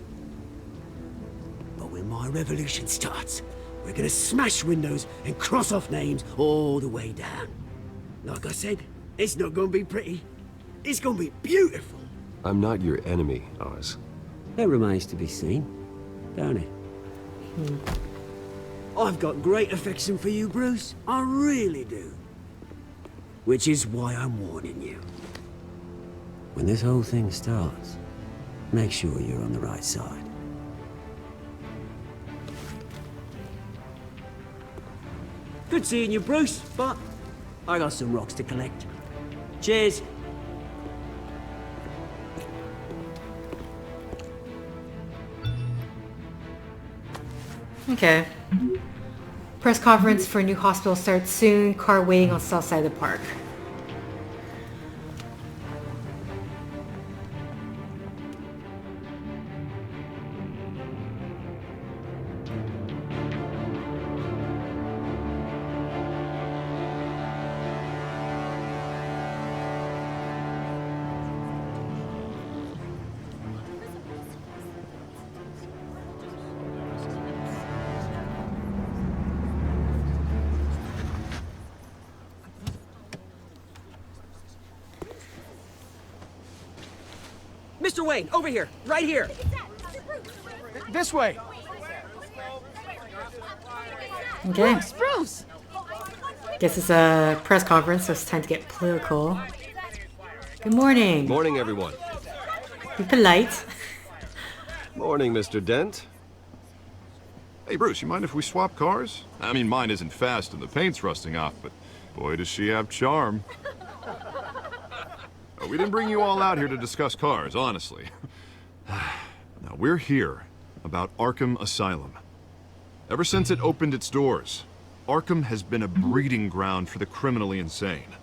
But when my revolution starts, we're gonna smash windows and cross off names all the way down. Like I said, it's not gonna be pretty. It's gonna be beautiful. I'm not your enemy, Oz. That remains to be seen, don't it? I've got great affection for you, Bruce. I really do. Which is why I'm warning you. When this whole thing starts, make sure you're on the right side. Good seeing you, Bruce, but I got some rocks to collect. Cheers. Okay. Press conference for new hospital starts soon. Car waiting on south side of the park. Mr. Wayne, over here, right here. This way. Okay. Bruce! Guess it's a press conference, so it's time to get political. Good morning. Morning, everyone. Be polite. Morning, Mr. Dent. Hey, Bruce, you mind if we swap cars? I mean, mine isn't fast and the paint's rusting off, but boy, does she have charm. We didn't bring you all out here to discuss cars, honestly. Now, we're here about Arkham Asylum. Ever since it opened its doors, Arkham has been a breeding ground for the criminally insane.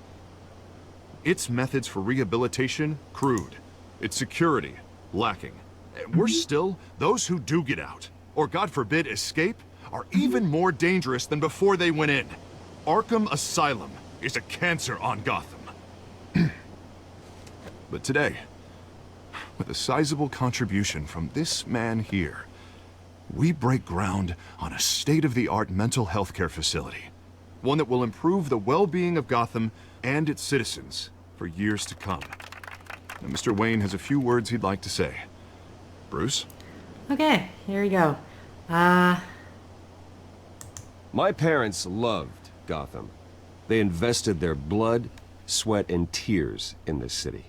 Its methods for rehabilitation, crude. Its security, lacking. And worse still, those who do get out, or God forbid escape, are even more dangerous than before they went in. Arkham Asylum is a cancer on Gotham. But today, with a sizable contribution from this man here, we break ground on a state-of-the-art mental health care facility. One that will improve the well-being of Gotham and its citizens for years to come. Now, Mr. Wayne has a few words he'd like to say. Bruce? Okay, here we go. My parents loved Gotham. They invested their blood, sweat, and tears in this city.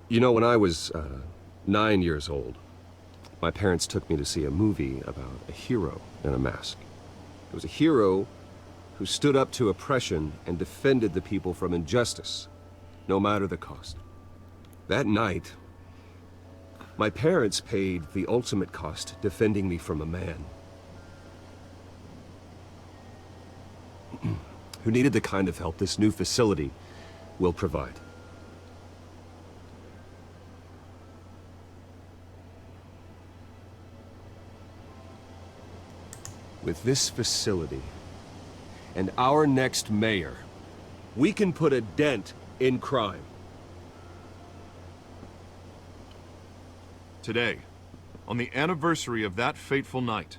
You know, when I was 9 years old, my parents took me to see a movie about a hero in a mask. It was a hero who stood up to oppression and defended the people from injustice, no matter the cost. That night, my parents paid the ultimate cost defending me from a man who needed the kind of help this new facility will provide. With this facility and our next mayor, we can put a dent in crime. Today, on the anniversary of that fateful night,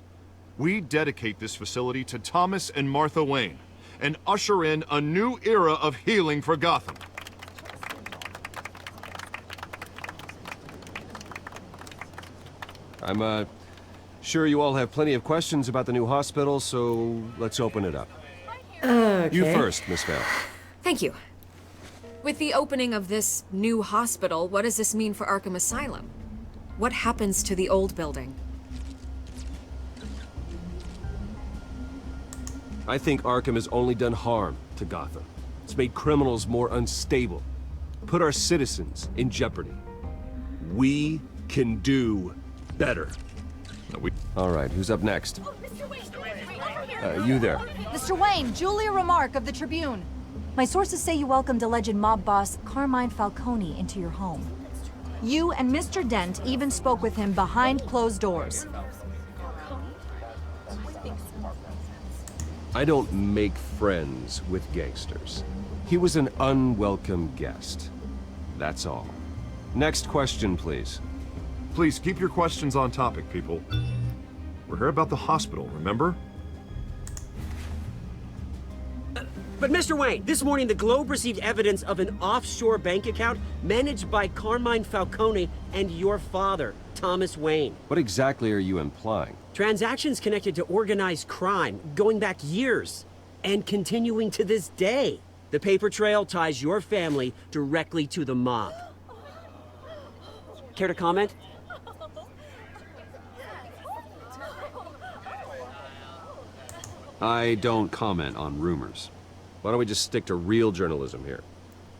we dedicate this facility to Thomas and Martha Wayne and usher in a new era of healing for Gotham. I'm sure you all have plenty of questions about the new hospital, so let's open it up. Okay. You first, Miss Vale. Thank you. With the opening of this new hospital, what does this mean for Arkham Asylum? What happens to the old building? I think Arkham has only done harm to Gotham. It's made criminals more unstable, put our citizens in jeopardy. We can do better. All right, who's up next? You there. Mr. Wayne, Julia Remark of the Tribune. My sources say you welcomed alleged mob boss Carmine Falcone into your home. You and Mr. Dent even spoke with him behind closed doors. I don't make friends with gangsters. He was an unwelcome guest. That's all. Next question, please. Please keep your questions on topic, people. We're here about the hospital, remember? But Mr. Wayne, this morning the Globe received evidence of an offshore bank account managed by Carmine Falcone and your father, Thomas Wayne. What exactly are you implying? Transactions connected to organized crime, going back years, and continuing to this day. The paper trail ties your family directly to the mob. Care to comment? I don't comment on rumors. Why don't we just stick to real journalism here?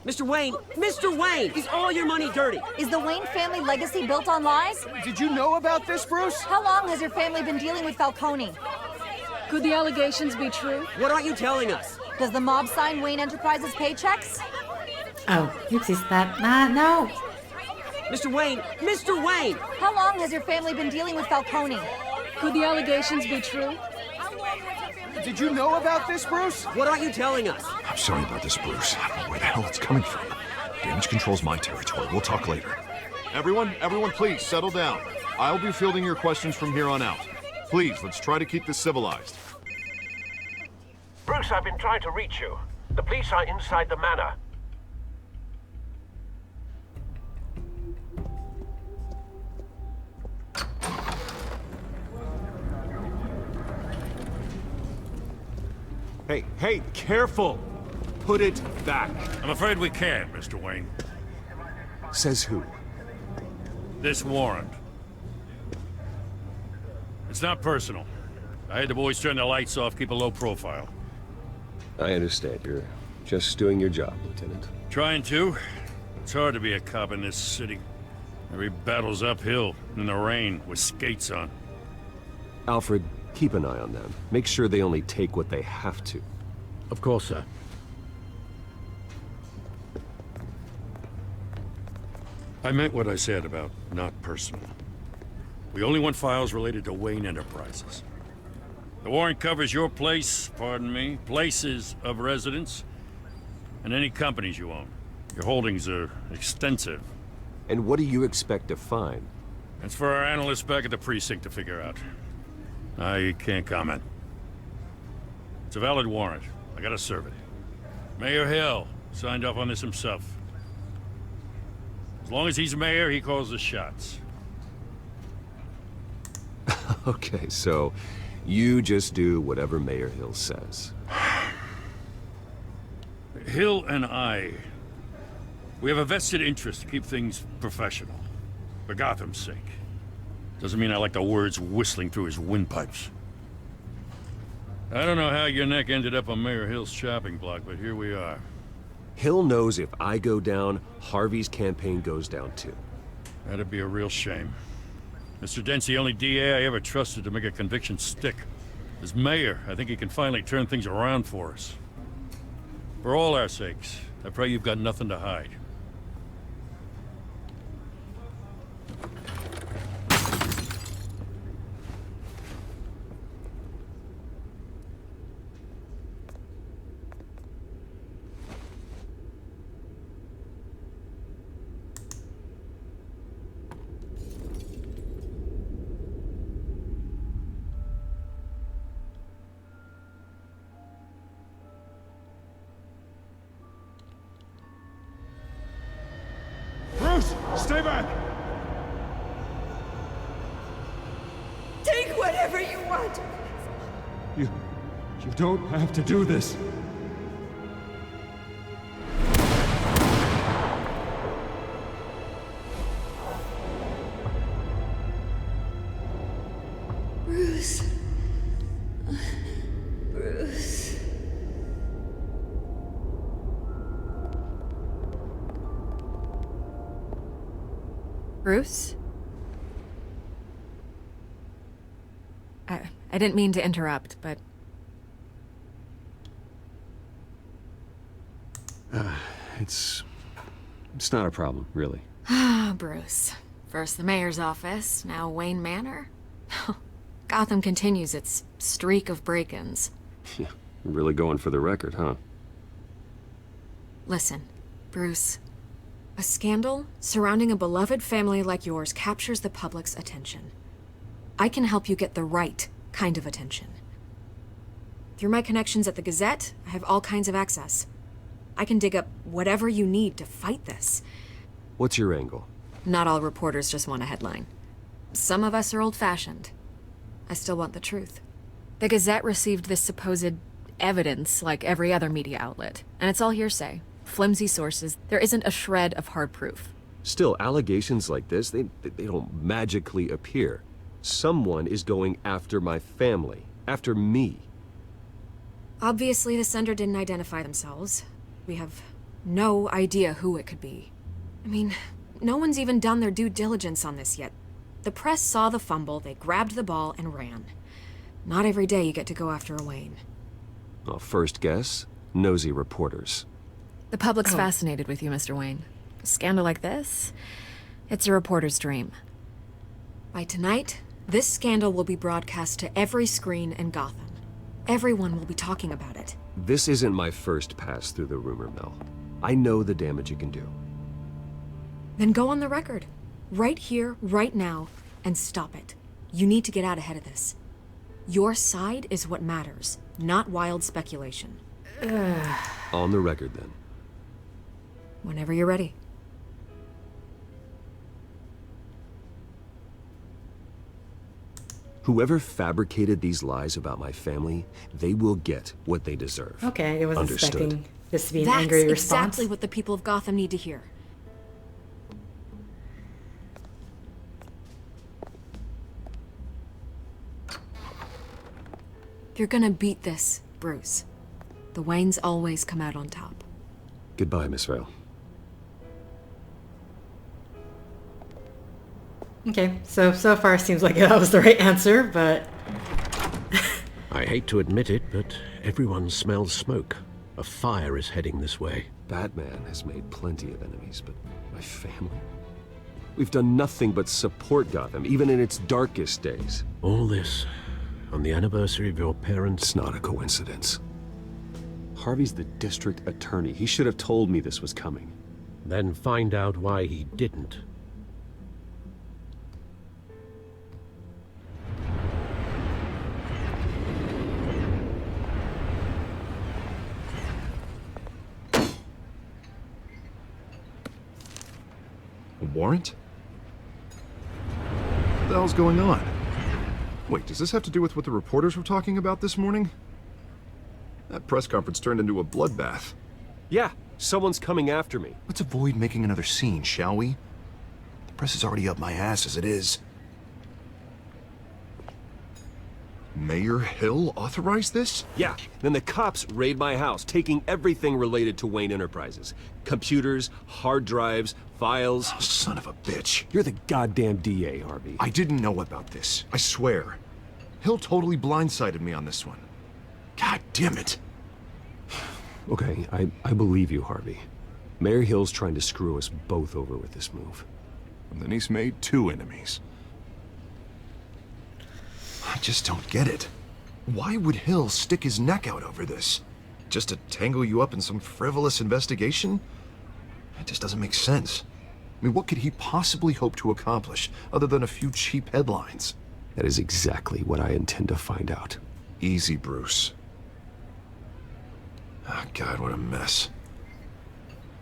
Mr. Wayne! Mr. Wayne! Is all your money dirty? Is the Wayne family legacy built on lies? Did you know about this, Bruce? How long has your family been dealing with Falcone? Could the allegations be true? What aren't you telling us? Does the mob sign Wayne Enterprises paychecks? Oh, oopsies, that. No. Mr. Wayne! Mr. Wayne! How long has your family been dealing with Falcone? Could the allegations be true? Did you know about this, Bruce? What aren't you telling us? I'm sorry about this, Bruce. I don't know where the hell it's coming from. Damage control's my territory. We'll talk later. Everyone, please settle down. I'll be fielding your questions from here on out. Please, let's try to keep this civilized. Bruce, I've been trying to reach you. The police are inside the manor. Hey, careful! Put it back. I'm afraid we can't, Mr. Wayne. Says who? This warrant. It's not personal. I had the boys turn the lights off, keep a low profile. I understand. You're just doing your job, Lieutenant. Trying to. It's hard to be a cop in this city. Every battle's uphill, in the rain, with skates on. Alfred, keep an eye on them. Make sure they only take what they have to. Of course, sir. I meant what I said about not personal. We only want files related to Wayne Enterprises. The warrant covers your place, pardon me, places of residence, and any companies you own. Your holdings are extensive. And what do you expect to find? That's for our analysts back at the precinct to figure out. I can't comment. It's a valid warrant. I gotta serve it. Mayor Hill signed off on this himself. As long as he's mayor, he calls the shots. Okay, so you just do whatever Mayor Hill says. Hill and I, we have a vested interest to keep things professional. For Gotham's sake. Doesn't mean I like the words whistling through his windpipes. I don't know how your neck ended up on Mayor Hill's chopping block, but here we are. Hill knows if I go down, Harvey's campaign goes down too. That'd be a real shame. Mr. Dent's the only DA I ever trusted to make a conviction stick. As mayor, I think he can finally turn things around for us. For all our sakes, I pray you've got nothing to hide. Stay back! Take whatever you want! You don't have to do this. Bruce. Bruce. Bruce? I didn't mean to interrupt, but... It's not a problem, really. Ah, Bruce. First the mayor's office, now Wayne Manor. Gotham continues its streak of break-ins. Yeah, really going for the record, huh? Listen, Bruce. A scandal surrounding a beloved family like yours captures the public's attention. I can help you get the right kind of attention. Through my connections at the Gazette, I have all kinds of access. I can dig up whatever you need to fight this. What's your angle? Not all reporters just want a headline. Some of us are old-fashioned. I still want the truth. The Gazette received this supposed evidence like every other media outlet, and it's all hearsay. Flimsy sources. There isn't a shred of hard proof. Still, allegations like this, they don't magically appear. Someone is going after my family. After me. Obviously, the sender didn't identify themselves. We have no idea who it could be. I mean, no one's even done their due diligence on this yet. The press saw the fumble, they grabbed the ball and ran. Not every day you get to go after a Wayne. Well, first guess, nosy reporters. The public's fascinated with you, Mr. Wayne. A scandal like this, it's a reporter's dream. By tonight, this scandal will be broadcast to every screen in Gotham. Everyone will be talking about it. This isn't my first pass through the rumor mill. I know the damage it can do. Then go on the record. Right here, right now, and stop it. You need to get out ahead of this. Your side is what matters, not wild speculation. On the record, then. Whenever you're ready. Whoever fabricated these lies about my family, they will get what they deserve. Okay, I wasn't Understood. expecting this to be an That's angry response. exactly what the people of Gotham need to hear. You're gonna beat this, Bruce. The Waynes always come out on top. Goodbye, Miss Vale. Okay, so far it seems like that was the right answer, but... I hate to admit it, but everyone smells smoke. A fire is heading this way. Batman has made plenty of enemies, but my family? We've done nothing but support Gotham, even in its darkest days. All this on the anniversary of your parents'... It's not a coincidence. Harvey's the district attorney. He should have told me this was coming. Then find out why he didn't. A warrant? What the hell's going on? Wait, does this have to do with what the reporters were talking about this morning? That press conference turned into a bloodbath. Yeah, someone's coming after me. Let's avoid making another scene, shall we? The press is already up my ass as it is. Mayor Hill authorized this? Yeah, then the cops raid my house, taking everything related to Wayne Enterprises. Computers, hard drives, files. Oh, son of a bitch. You're the goddamn DA, Harvey. I didn't know about this. I swear. Hill totally blindsided me on this one. God damn it. Okay, I believe you, Harvey. Mayor Hill's trying to screw us both over with this move. And then he's made two enemies. I just don't get it. Why would Hill stick his neck out over this? Just to tangle you up in some frivolous investigation? It just doesn't make sense. I mean, what could he possibly hope to accomplish other than a few cheap headlines? That is exactly what I intend to find out. Easy, Bruce. Oh, God, what a mess.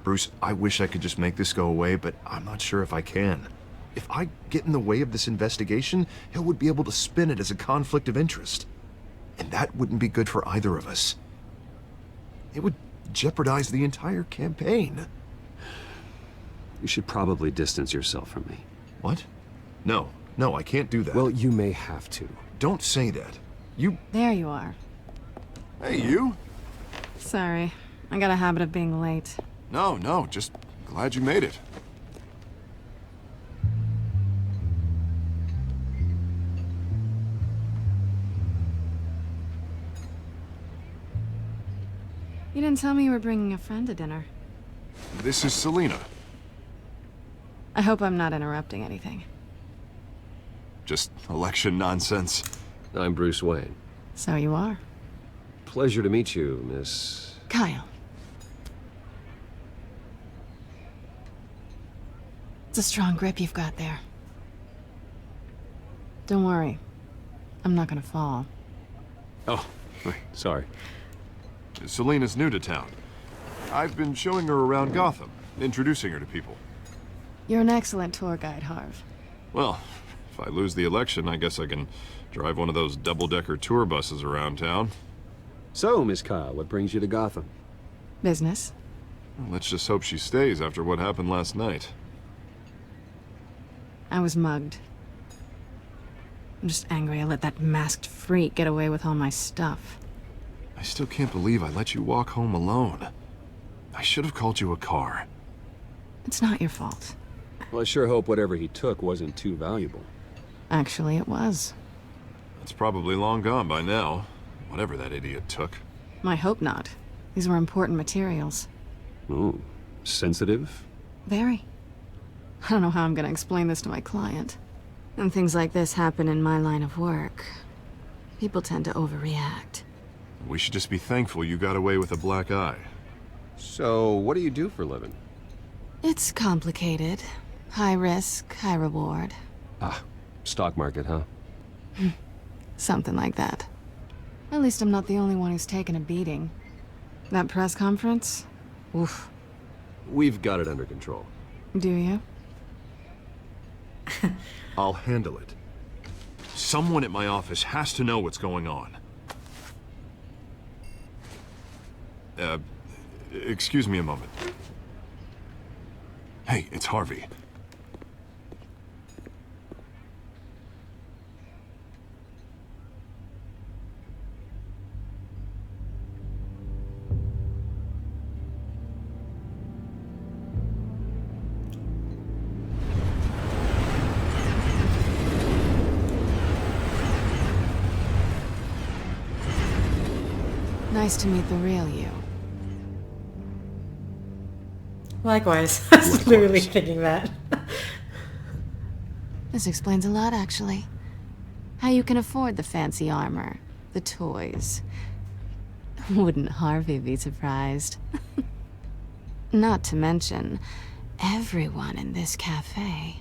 Bruce, I wish I could just make this go away, but I'm not sure if I can. If I get in the way of this investigation, Hill would be able to spin it as a conflict of interest. And that wouldn't be good for either of us. It would jeopardize the entire campaign. You should probably distance yourself from me. What? No, I can't do that. Well, you may have to. Don't say that. You... There you are. Hey, you? Sorry. I got a habit of being late. No, just glad you made it. You didn't tell me you were bringing a friend to dinner. This is Selina. I hope I'm not interrupting anything. Just election nonsense. I'm Bruce Wayne. So you are. Pleasure to meet you, Miss... Kyle. It's a strong grip you've got there. Don't worry. I'm not gonna fall. Oh, Sorry. Selena's new to town. I've been showing her around Gotham, introducing her to people. You're an excellent tour guide, Harv. Well, if I lose the election, I guess I can drive one of those double-decker tour buses around town. So, Miss Kyle, what brings you to Gotham? Business. Let's just hope she stays after what happened last night. I was mugged. I'm just angry I let that masked freak get away with all my stuff. I still can't believe I let you walk home alone. I should have called you a car. It's not your fault. Well, I sure hope whatever he took wasn't too valuable. Actually, it was. It's probably long gone by now, whatever that idiot took. I hope not. These were important materials. Ooh, sensitive? Very. I don't know how I'm gonna explain this to my client. And things like this happen in my line of work. People tend to overreact. We should just be thankful you got away with a black eye. So, what do you do for a living? It's complicated. High risk, high reward. Ah, stock market, huh? Something like that. At least I'm not the only one who's taken a beating. That press conference? Oof. We've got it under control. Do you? I'll handle it. Someone at my office has to know what's going on. Excuse me a moment. Hey, it's Harvey. Nice to meet the real you. Likewise. I was literally thinking that. This explains a lot, actually. How you can afford the fancy armor, the toys. Wouldn't Harvey be surprised? Not to mention, everyone in this cafe.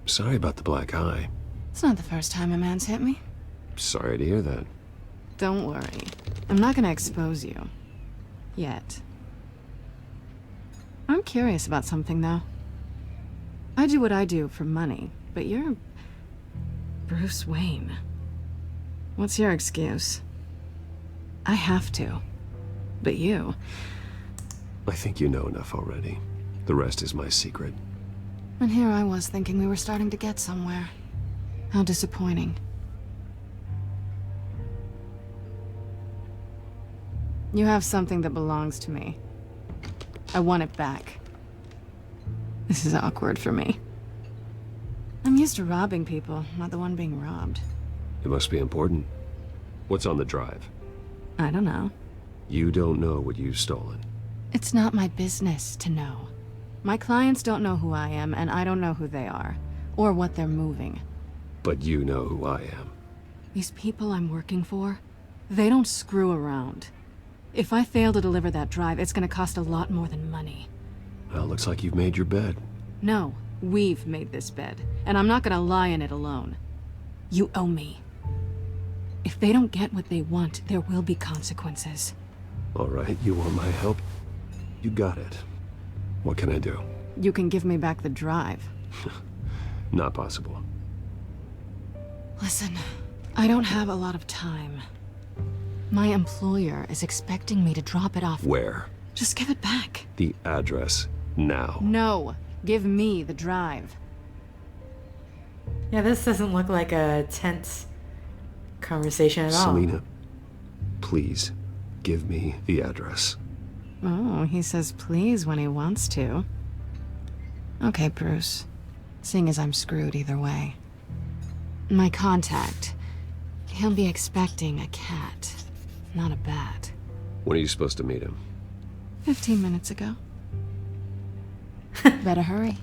Sorry about the black eye. It's not the first time a man's hit me. Sorry to hear that. Don't worry. I'm not gonna expose you. Yet. I'm curious about something, though. I do what I do for money, but you're... Bruce Wayne. What's your excuse? I have to. But you... I think you know enough already. The rest is my secret. And here I was thinking we were starting to get somewhere. How disappointing. You have something that belongs to me. I want it back. This is awkward for me. I'm used to robbing people, not the one being robbed. It must be important. What's on the drive? I don't know. You don't know what you've stolen. It's not my business to know. My clients don't know who I am, and I don't know who they are, or what they're moving. But you know who I am. These people I'm working for, they don't screw around. If I fail to deliver that drive, it's gonna cost a lot more than money. Well, looks like you've made your bed. No, we've made this bed, and I'm not gonna lie in it alone. You owe me. If they don't get what they want, there will be consequences. All right, you want my help? You got it. What can I do? You can give me back the drive. Not possible. Listen, I don't have a lot of time. My employer is expecting me to drop it off. Where? Just give it back. The address, now. No, give me the drive. Yeah, this doesn't look like a tense conversation at all. Selina, please, give me the address. Oh, he says please when he wants to. Okay, Bruce. Seeing as I'm screwed either way. My contact. He'll be expecting a cat, not a bat. When are you supposed to meet him? 15 minutes ago. Better hurry.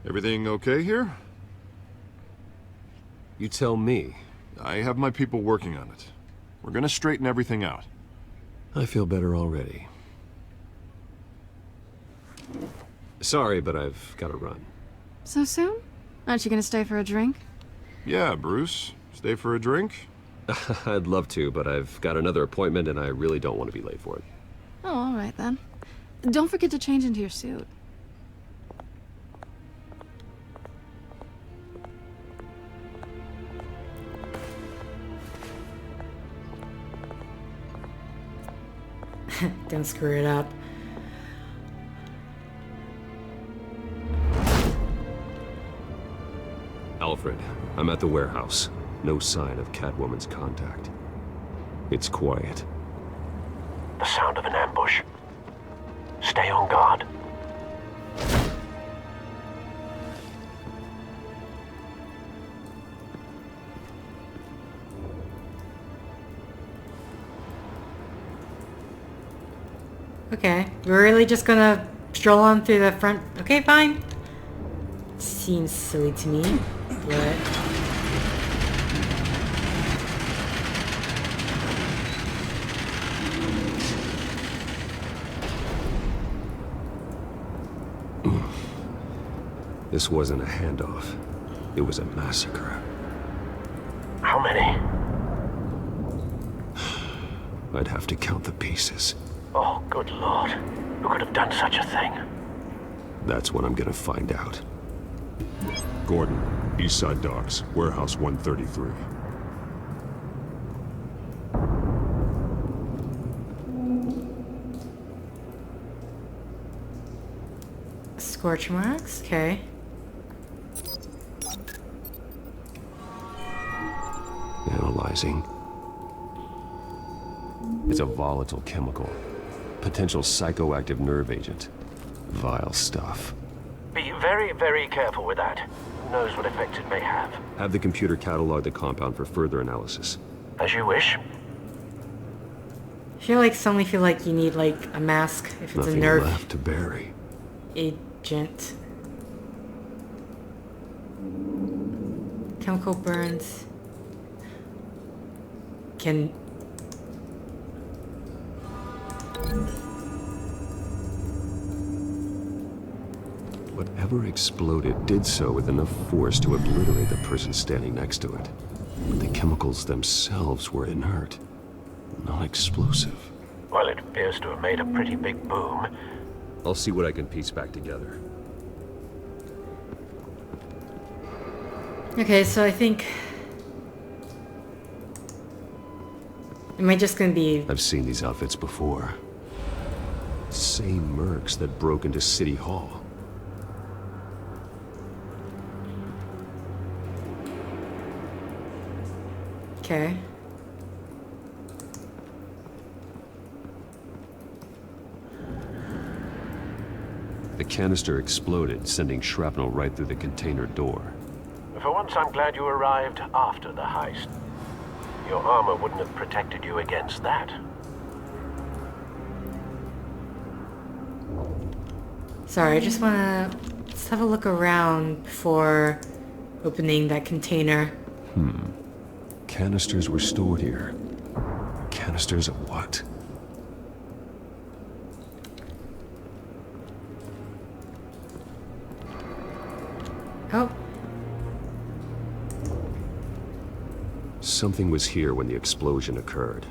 Everything okay here? You tell me. I have my people working on it. We're gonna straighten everything out. I feel better already. Sorry, but I've got to run. So soon? Aren't you gonna stay for a drink? Yeah, Bruce. Stay for a drink? I'd love to, but I've got another appointment and I really don't want to be late for it. Oh, all right then. Don't forget to change into your suit. Don't screw it up. Alfred, I'm at the warehouse. No sign of Catwoman's contact. It's quiet. The sound of an ambush. Stay on guard. Okay, we're really just gonna stroll on through the front. Okay, fine. Seems silly to me, but... This wasn't a handoff. It was a massacre. How many? I'd have to count the pieces. Oh, good lord. Who could have done such a thing? That's what I'm gonna find out. Gordon, Eastside Docks, Warehouse 133. Scorch marks? Okay. Analyzing. It's a volatile chemical. Potential psychoactive nerve agent. Vile stuff. Be very, very careful with that. Who knows what effect it may have. Have the computer catalog the compound for further analysis. As you wish. I feel like you need like a mask if it's Nothing a nerve left to bury. agent. Chemical burns. Can... Whatever exploded did so with enough force to obliterate the person standing next to it. But the chemicals themselves were inert, not explosive. Well, it appears to have made a pretty big boom. I'll see what I can piece back together. Okay, so I think... Am I just gonna be... I've seen these outfits before. Same mercs that broke into City Hall. Okay. The canister exploded, sending shrapnel right through the container door. For once, I'm glad you arrived after the heist. Your armor wouldn't have protected you against that. Sorry, I just wanna... Let's have a look around before opening that container. Canisters were stored here. Canisters of what? Oh. Something was here when the explosion occurred.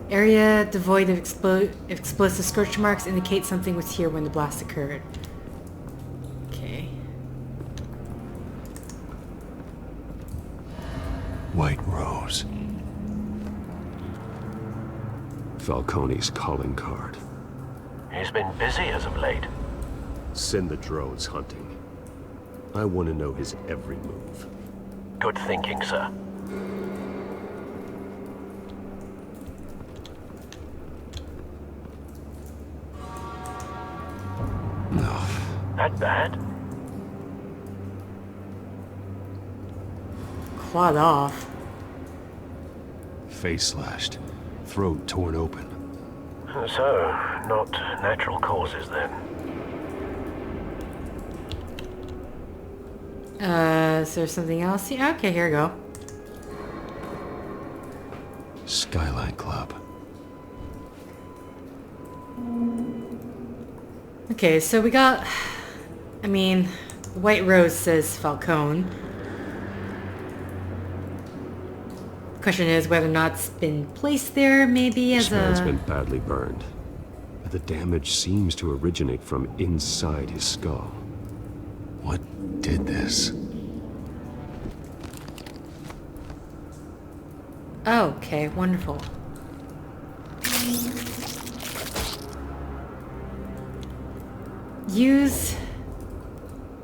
Area devoid of explosive scorch marks indicates something was here when the blast occurred. Okay. White Rose. Falcone's calling card. He's been busy as of late. Send the drones hunting. I want to know his every move. Good thinking, sir. That bad? Clawed off. Face slashed. Throat torn open. So, not natural causes then. Is there something else here? Okay, here we go. Skyline Club. Okay, so we got... I mean, White Rose says Falcone. Question is whether or not it's been placed there, maybe as This man's a... been badly burned. But the damage seems to originate from inside his skull. What did this? Okay, wonderful. Use,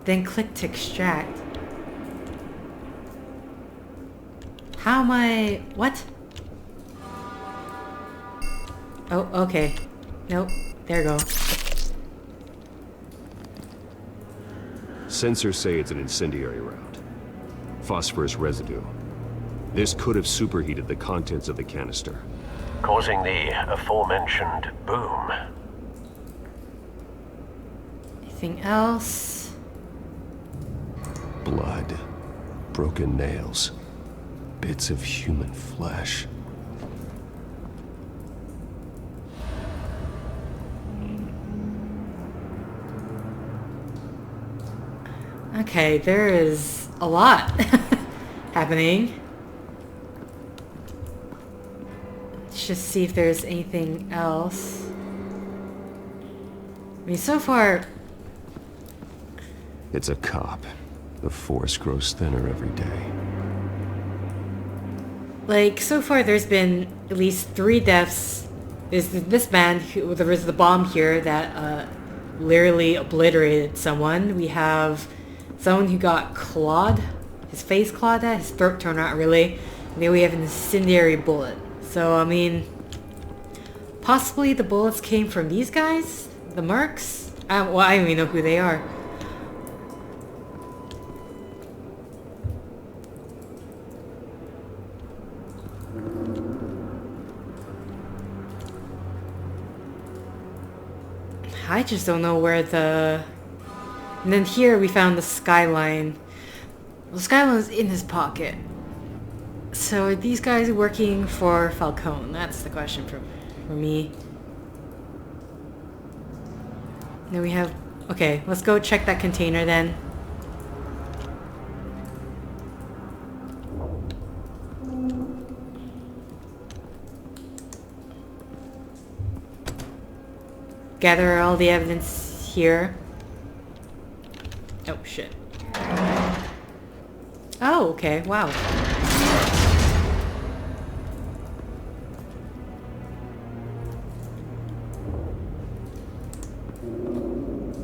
then click to extract. How am I... What? Oh, okay. Nope. There we go. Sensors say it's an incendiary round. Phosphorus residue. This could have superheated the contents of the canister, causing the aforementioned boom. Anything else? Blood. Broken nails. Bits of human flesh. Okay, there is a lot happening. Let's just see if there's anything else. I mean, so far... It's a cop. The force grows thinner every day. Like, so far there's been at least 3 deaths. There's this man, there was the bomb here that literally obliterated someone. We have someone who got clawed, his face clawed at, his throat torn out really. And then we have an incendiary bullet. So, I mean, possibly the bullets came from these guys? The mercs? Well, I don't even know who they are. I just don't know where the... And then here we found the skyline. The skyline's in his pocket. So are these guys working for Falcone? That's the question for me. Then we have... Okay, let's go check that container then. Gather all the evidence here. Oh, shit. Oh, okay, wow.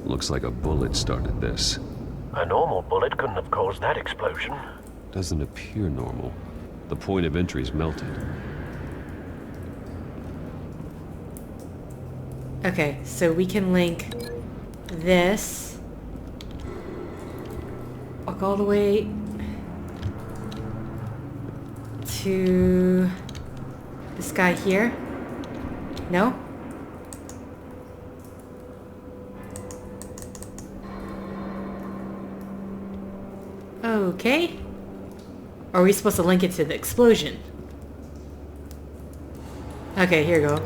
Looks like a bullet started this. A normal bullet couldn't have caused that explosion. Doesn't appear normal. The point of entry's melted. Okay, so we can link this. Walk all the way to this guy here. No? Okay. Or are we supposed to link it to the explosion? Okay, here we go.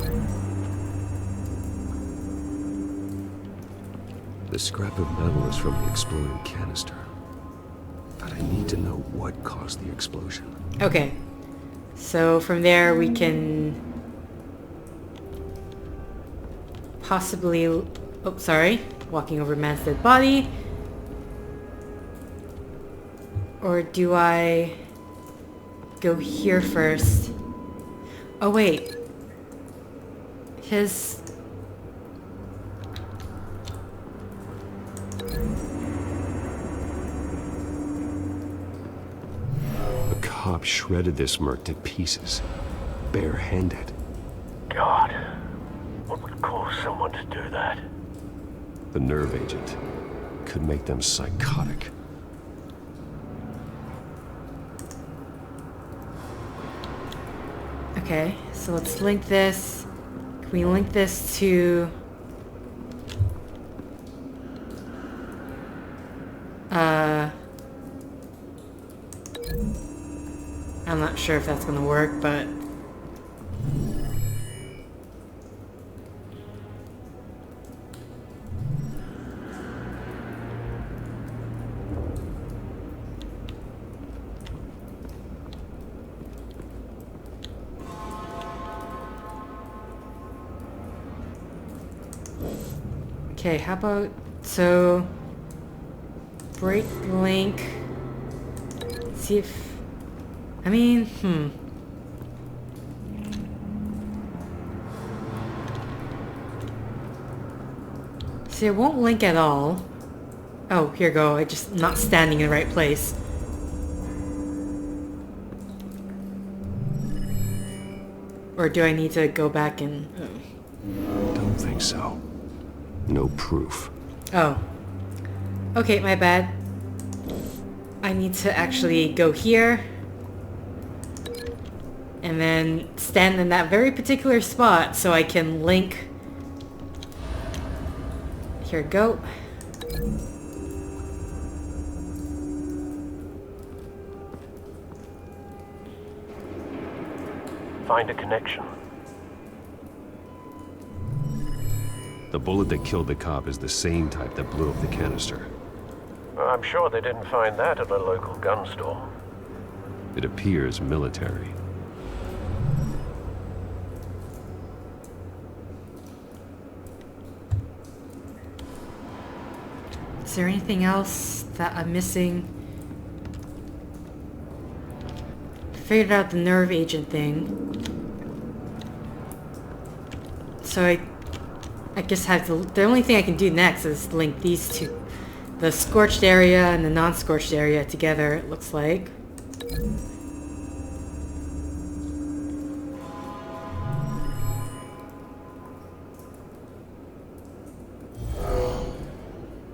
The scrap of metal is from the exploding canister. But I need to know what caused the explosion. Okay. So from there we can possibly... Oh, sorry. Walking over man's dead body. Or do I go here first? Oh, wait. His... A cop shredded this merc to pieces, barehanded. God, what would cause someone to do that? The nerve agent could make them psychotic. Okay, so let's link this. Can we link this to... I'm not sure if that's gonna work, but... Okay, how about... So... Break link... See if... I mean, See, it won't link at all. Oh, here you go. I'm just not standing in the right place. Or do I need to go back and... Don't think so. No proof. Oh. Okay, my bad. I need to actually go here. And then stand in that very particular spot so I can link. Here we go. Find a connection. The bullet that killed the cop is the same type that blew up the canister. I'm sure they didn't find that at a local gun store. It appears military. Is there anything else that I'm missing? Figured out the nerve agent thing. So I guess the only thing I can do next is link these two. The scorched area and the non-scorched area together, it looks like.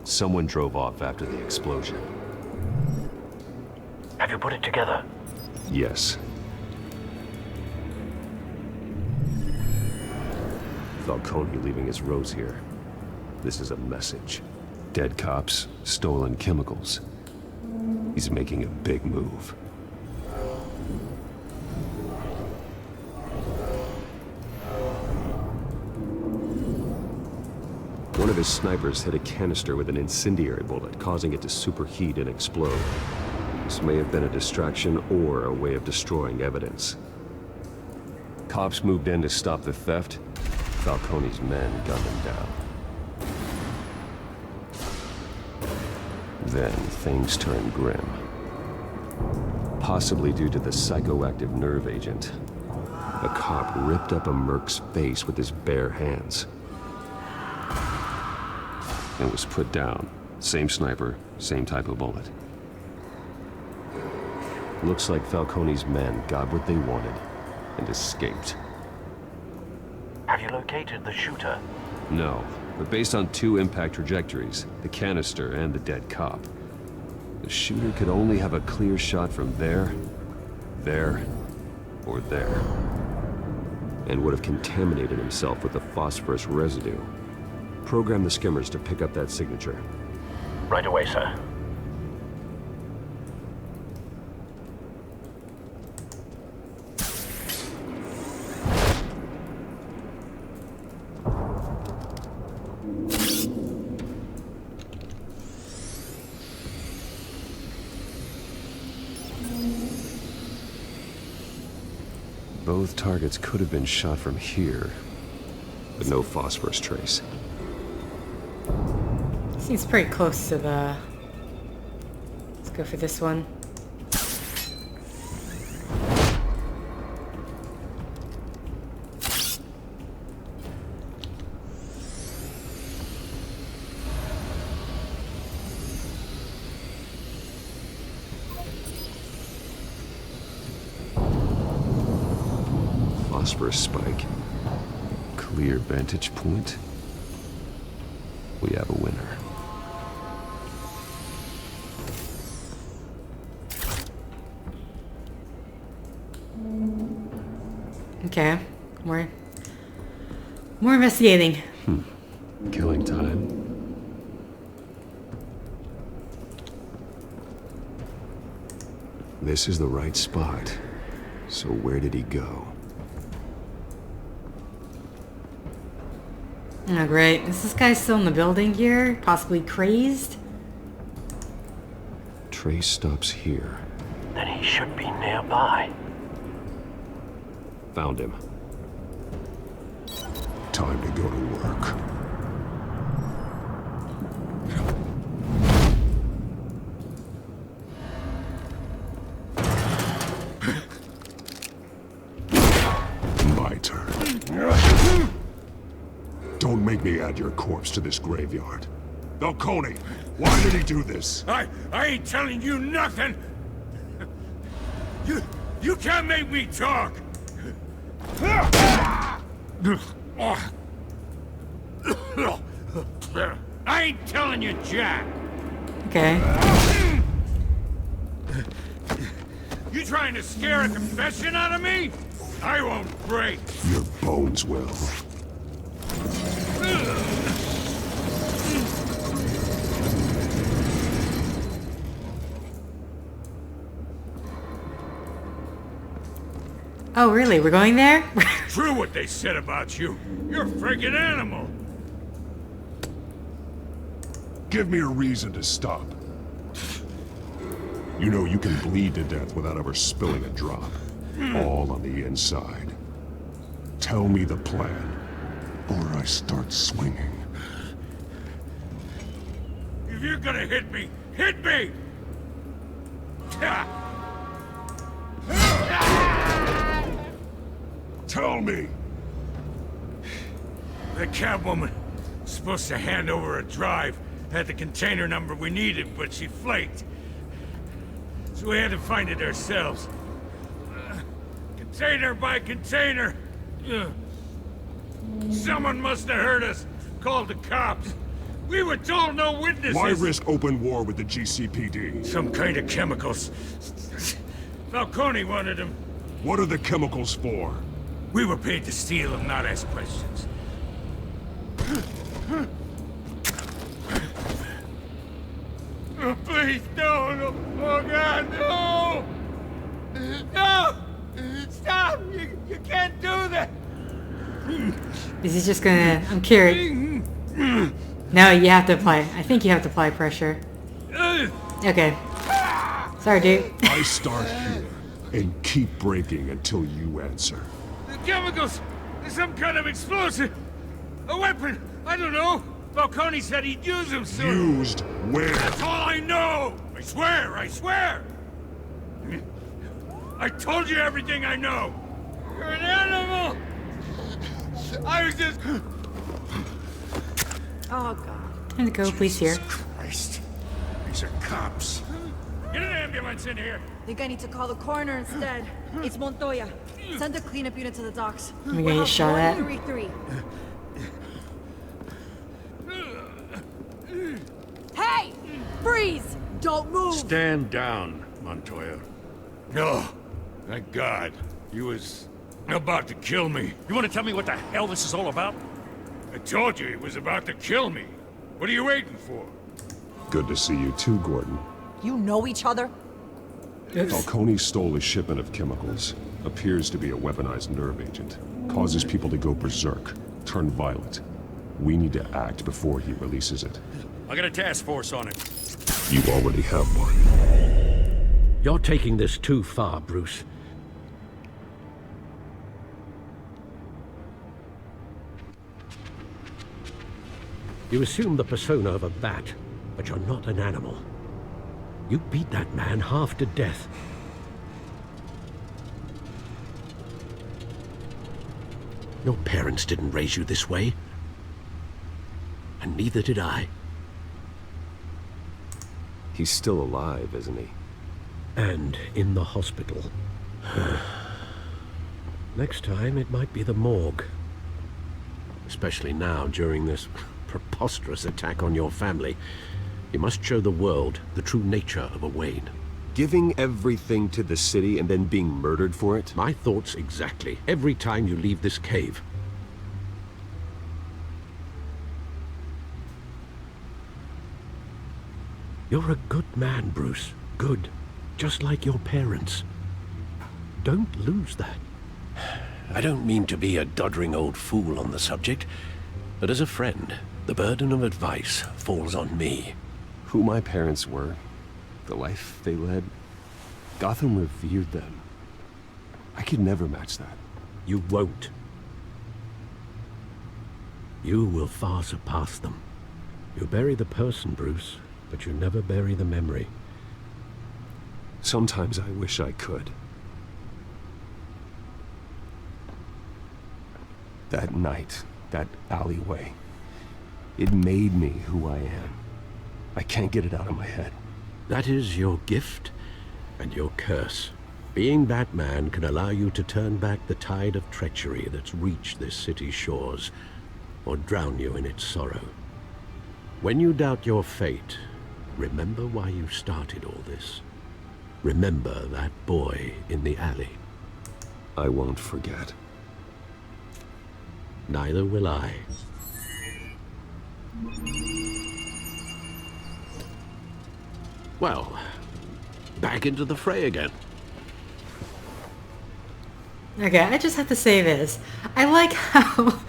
Someone drove off after the explosion. Have you put it together? Yes. Falcone leaving his rose here. This is a message. Dead cops, stolen chemicals. He's making a big move. One of his snipers hit a canister with an incendiary bullet, causing it to superheat and explode. This may have been a distraction or a way of destroying evidence. Cops moved in to stop the theft. Falcone's men gunned him down. Then things turned grim. Possibly due to the psychoactive nerve agent. A cop ripped up a merc's face with his bare hands. And was put down. Same sniper, same type of bullet. Looks like Falcone's men got what they wanted and escaped. Have you located the shooter? No, but based on two impact trajectories, the canister and the dead cop, the shooter could only have a clear shot from there, or there, and would have contaminated himself with the phosphorus residue. Program the skimmers to pick up that signature. Right away, sir. Both targets could have been shot from here, but no phosphorus trace. Seems pretty close to the... Let's go for this one. Phosphorus spike. Clear vantage point. We have a winner. Okay, more investigating. Killing time. This is the right spot. So where did he go? Oh, great. Is this guy still in the building here? Possibly crazed? Trace stops here. Then he should be nearby. Found him. Time to go to work. make me add your corpse to this graveyard. Falcone, why did he do this? I ain't telling you nothing! You can't make me talk! I ain't telling you, Jack! Okay. You trying to scare a confession out of me? I won't break! Your bones will. Oh, really? We're going there? True what they said about you. You're a freaking animal. Give me a reason to stop. You know you can bleed to death without ever spilling a drop. All on the inside. Tell me the plan, or I start swinging. If you're gonna hit me, hit me! Tell me! The cabwoman was supposed to hand over a drive, had the container number we needed, but she flaked. So we had to find it ourselves. Container by container. Someone must have heard us, called the cops. We were told no witnesses. Why risk open war with the GCPD? Some kind of chemicals. Falcone wanted them. What are the chemicals for? We were paid to steal them, not ask questions. Oh, please, no. Oh, God, no! No! Stop! You can't do that! Is he just gonna... I'm curious. No, you have to apply... I think you have to apply pressure. Okay. Sorry, dude. I start here and keep breaking until you answer. The chemicals! Some kind of explosive! A weapon! I don't know! Falcone said he'd use them soon! Used where? That's all I know! I swear! I told you everything I know! You're an animal! I was just... Oh, God. Can the girl please here? Christ. These are cops. Get an ambulance in here! Think I need to call the coroner instead. It's Montoya. Send a cleanup unit to the docks. Am I gonna get shot at? 133. Hey! Freeze! Don't move! Stand down, Montoya. No. Thank God. He was about to kill me. You want to tell me what the hell this is all about? I told you he was about to kill me. What are you waiting for? Good to see you too, Gordon. You know each other? Falcone stole a shipment of chemicals. Appears to be a weaponized nerve agent. Causes people to go berserk, turn violent. We need to act before he releases it. I got a task force on it. You already have one. You're taking this too far, Bruce. You assume the persona of a bat, but you're not an animal. You beat that man half to death. Your parents didn't raise you this way. And neither did I. He's still alive, isn't he? And in the hospital. Next time, it might be the morgue. Especially now, during this preposterous attack on your family. You must show the world the true nature of a Wayne. Giving everything to the city and then being murdered for it? My thoughts exactly. Every time you leave this cave. You're a good man, Bruce. Good. Just like your parents. Don't lose that. I don't mean to be a doddering old fool on the subject, but as a friend, the burden of advice falls on me. Who my parents were, the life they led, Gotham revered them. I could never match that. You won't. You will far surpass them. You bury the person, Bruce, but you never bury the memory. Sometimes I wish I could. That night, that alleyway, It made me who I am. I can't get it out of my head. That is your gift and your curse. Being Batman can allow you to turn back the tide of treachery that's reached this city's shores, or drown you in its sorrow. When you doubt your fate, remember why you started all this. Remember that boy in the alley. I won't forget. Neither will I. Well, back into the fray again. Okay, I just have to say this. I like how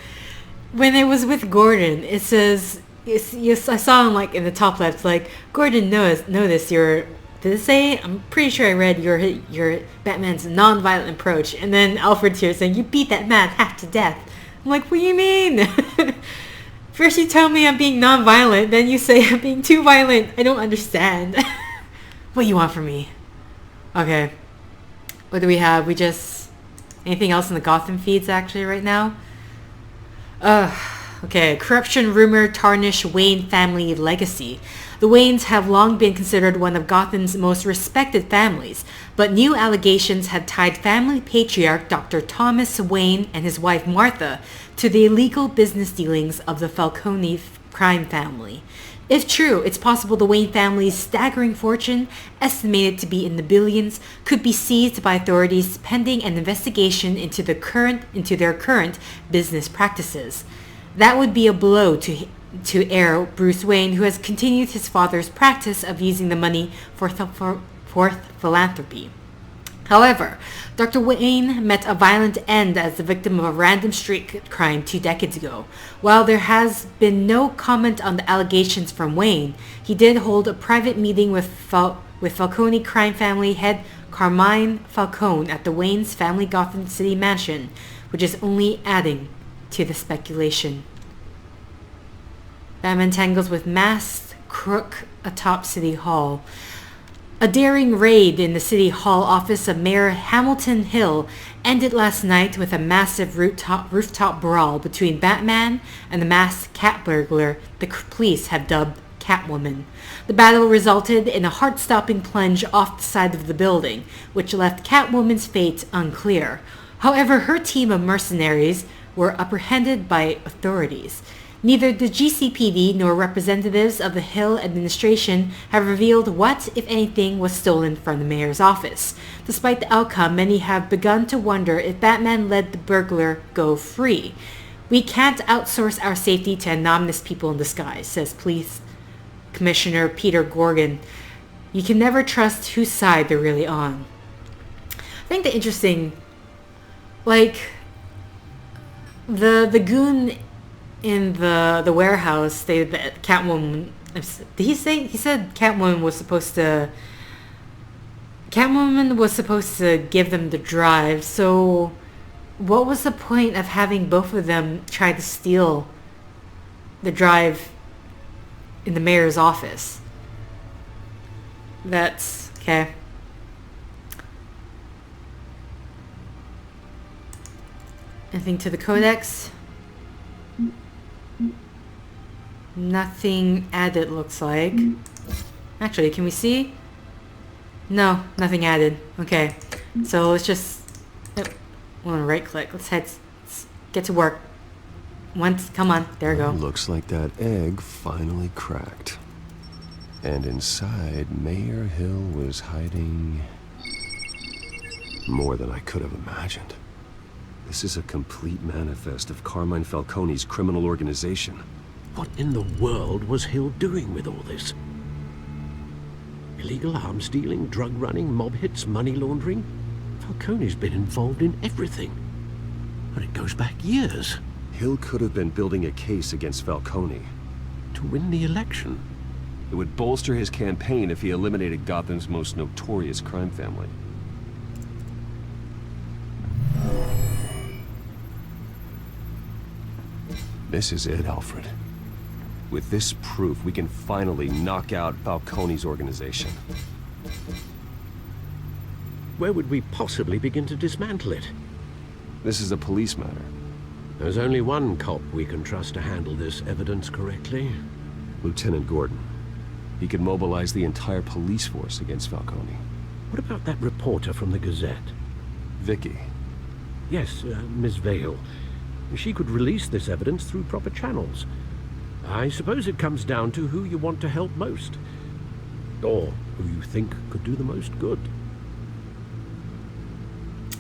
when it was with Gordon, it says, yes, I saw him like in the top left, like, Gordon, notice your, did it say? I'm pretty sure I read your Batman's non-violent approach, and then Alfred's here saying, you beat that man half to death. I'm like, what do you mean? First you tell me I'm being non-violent, then you say I'm being too violent. I don't understand. What do you want from me? Okay. What do we have? Anything else in the Gotham feeds actually right now? Okay. Corruption rumor tarnish Wayne family legacy. The Waynes have long been considered one of Gotham's most respected families, but new allegations have tied family patriarch Dr. Thomas Wayne and his wife Martha to the illegal business dealings of the Falcone crime family. If true, it's possible the Wayne family's staggering fortune, estimated to be in the billions, could be seized by authorities pending an investigation into their current business practices. That would be a blow to heir Bruce Wayne, who has continued his father's practice of using the money for philanthropy. However, Dr. Wayne met a violent end as the victim of a random street crime 2 decades ago. While there has been no comment on the allegations from Wayne, he did hold a private meeting with Falcone crime family head Carmine Falcone at the Wayne's family Gotham City mansion, which is only adding to the speculation. Batman tangles with masked crook atop City Hall. A daring raid in the City Hall office of Mayor Hamilton Hill ended last night with a massive rooftop brawl between Batman and the masked cat burglar the police have dubbed Catwoman. The battle resulted in a heart-stopping plunge off the side of the building, which left Catwoman's fate unclear. However, her team of mercenaries were apprehended by authorities. Neither the GCPD nor representatives of the Hill administration have revealed what, if anything, was stolen from the mayor's office. Despite the outcome, many have begun to wonder if Batman let the burglar go free. We can't outsource our safety to anonymous people in disguise, says Police Commissioner Peter Gorgon. You can never trust whose side they're really on. I think the interesting, like, the goon in the warehouse stated that Catwoman, did he say? He said Catwoman was supposed to give them the drive. So what was the point of having both of them try to steal the drive in the mayor's office? That's okay. Anything to the codex? Nothing added, looks like. Actually, can we see? No, nothing added. Okay, so let's just... I want to right click. Let's get to work. Come on, there we go. Looks like that egg finally cracked. And inside, Mayor Hill was hiding more than I could have imagined. This is a complete manifest of Carmine Falcone's criminal organization. What in the world was Hill doing with all this? Illegal arms dealing, drug running, mob hits, money laundering? Falcone's been involved in everything. And it goes back years. Hill could have been building a case against Falcone. To win the election? It would bolster his campaign if he eliminated Gotham's most notorious crime family. This is it, Alfred. With this proof, we can finally knock out Falcone's organization. Where would we possibly begin to dismantle it? This is a police matter. There's only one cop we can trust to handle this evidence correctly. Lieutenant Gordon. He could mobilize the entire police force against Falcone. What about that reporter from the Gazette? Vicky. Yes, Miss Vale. She could release this evidence through proper channels. I suppose it comes down to who you want to help most. Or who you think could do the most good.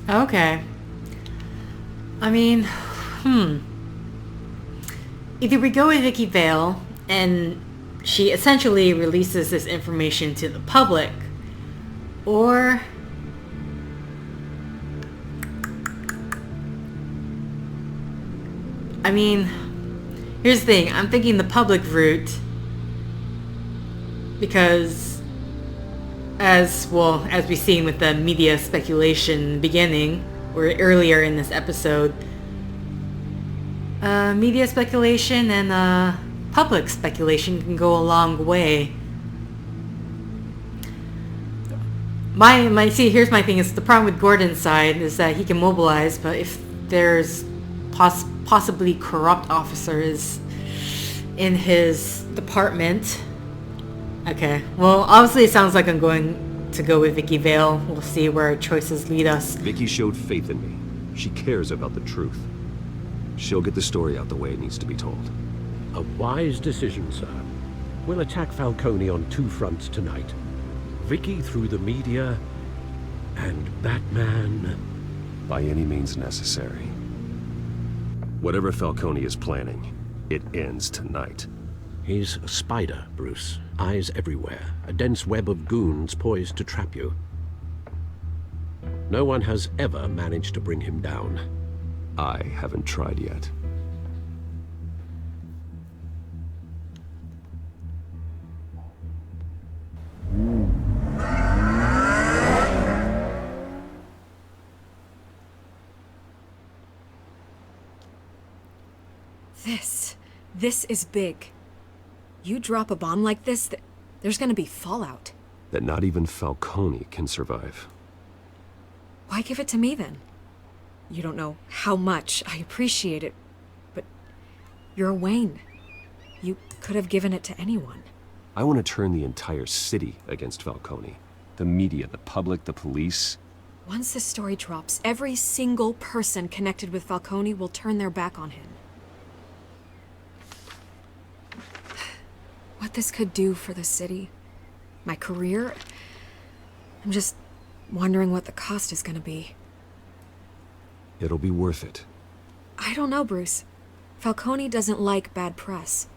Okay. I mean, Either we go with Vicky Vale, and she essentially releases this information to the public, or... I mean, here's the thing. I'm thinking the public route, because as we've seen with the media speculation beginning, or earlier in this episode, media speculation and public speculation can go a long way. Here's my thing, is the problem with Gordon's side is that he can mobilize, but if there's possibly corrupt officers in his department. Okay, well, obviously it sounds like I'm going to go with Vicky Vale. We'll see where our choices lead us. Vicky showed faith in me. She cares about the truth. She'll get the story out the way it needs to be told. A wise decision, sir. We'll attack Falcone on two fronts tonight. Vicky through the media, and Batman... by any means necessary. Whatever Falcone is planning, it ends tonight. He's a spider, Bruce. Eyes everywhere. A dense web of goons poised to trap you. No one has ever managed to bring him down. I haven't tried yet. This is big. You drop a bomb like this, there's gonna be fallout. That not even Falcone can survive. Why give it to me then? You don't know how much I appreciate it, but you're Wayne. You could have given it to anyone. I want to turn the entire city against Falcone. The media, the public, the police. Once this story drops, every single person connected with Falcone will turn their back on him. What this could do for the city, my career, I'm just wondering what the cost is gonna be. It'll be worth it. I don't know, Bruce. Falcone doesn't like bad press.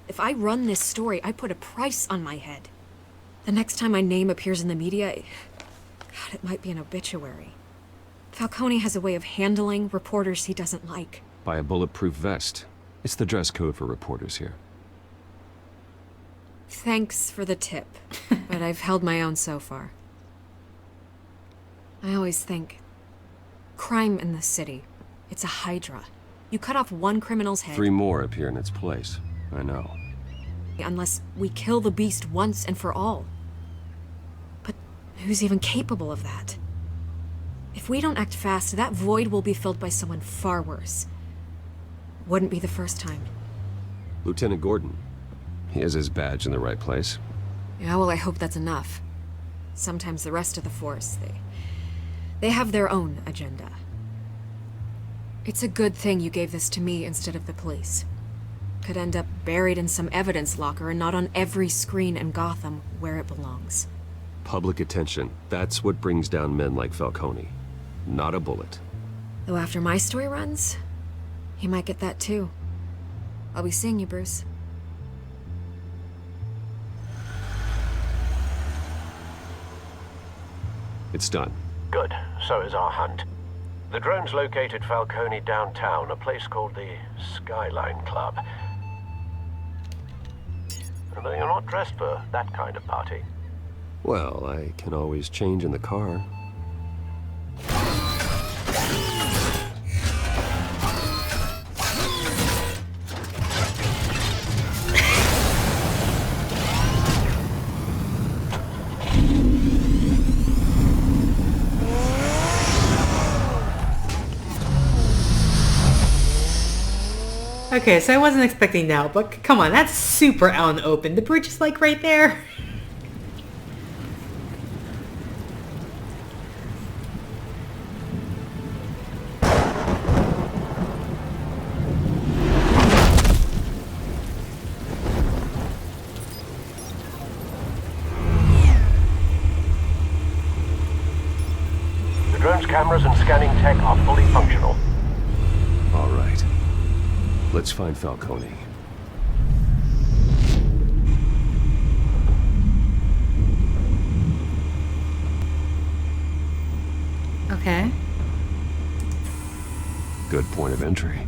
If I run this story, I put a price on my head. The next time my name appears in the media, God, it might be an obituary. Falcone has a way of handling reporters he doesn't like. Buy a bulletproof vest. It's the dress code for reporters here. Thanks for the tip, but I've held my own so far. I always think, crime in this city, it's a hydra. You cut off one criminal's head... 3 more appear in its place. I know. Unless we kill the beast once and for all. But who's even capable of that? If we don't act fast, that void will be filled by someone far worse. Wouldn't be the first time. Lieutenant Gordon. He has his badge in the right place. Yeah, well, I hope that's enough. Sometimes the rest of the force, they have their own agenda. It's a good thing you gave this to me instead of the police. Could end up buried in some evidence locker and not on every screen in Gotham where it belongs. Public attention. That's what brings down men like Falcone. Not a bullet. Though after my story runs, he might get that too. I'll be seeing you, Bruce. It's done. Good. So is our hunt. The drones located Falcone downtown, a place called the Skyline Club. Although you're not dressed for that kind of party. Well, I can always change in the car. Okay, so I wasn't expecting that, but come on, that's super out in the open. The bridge is like right there. The drone's cameras and scanning tech are fully functional. All right. Let's find Falcone. Okay. Good point of entry.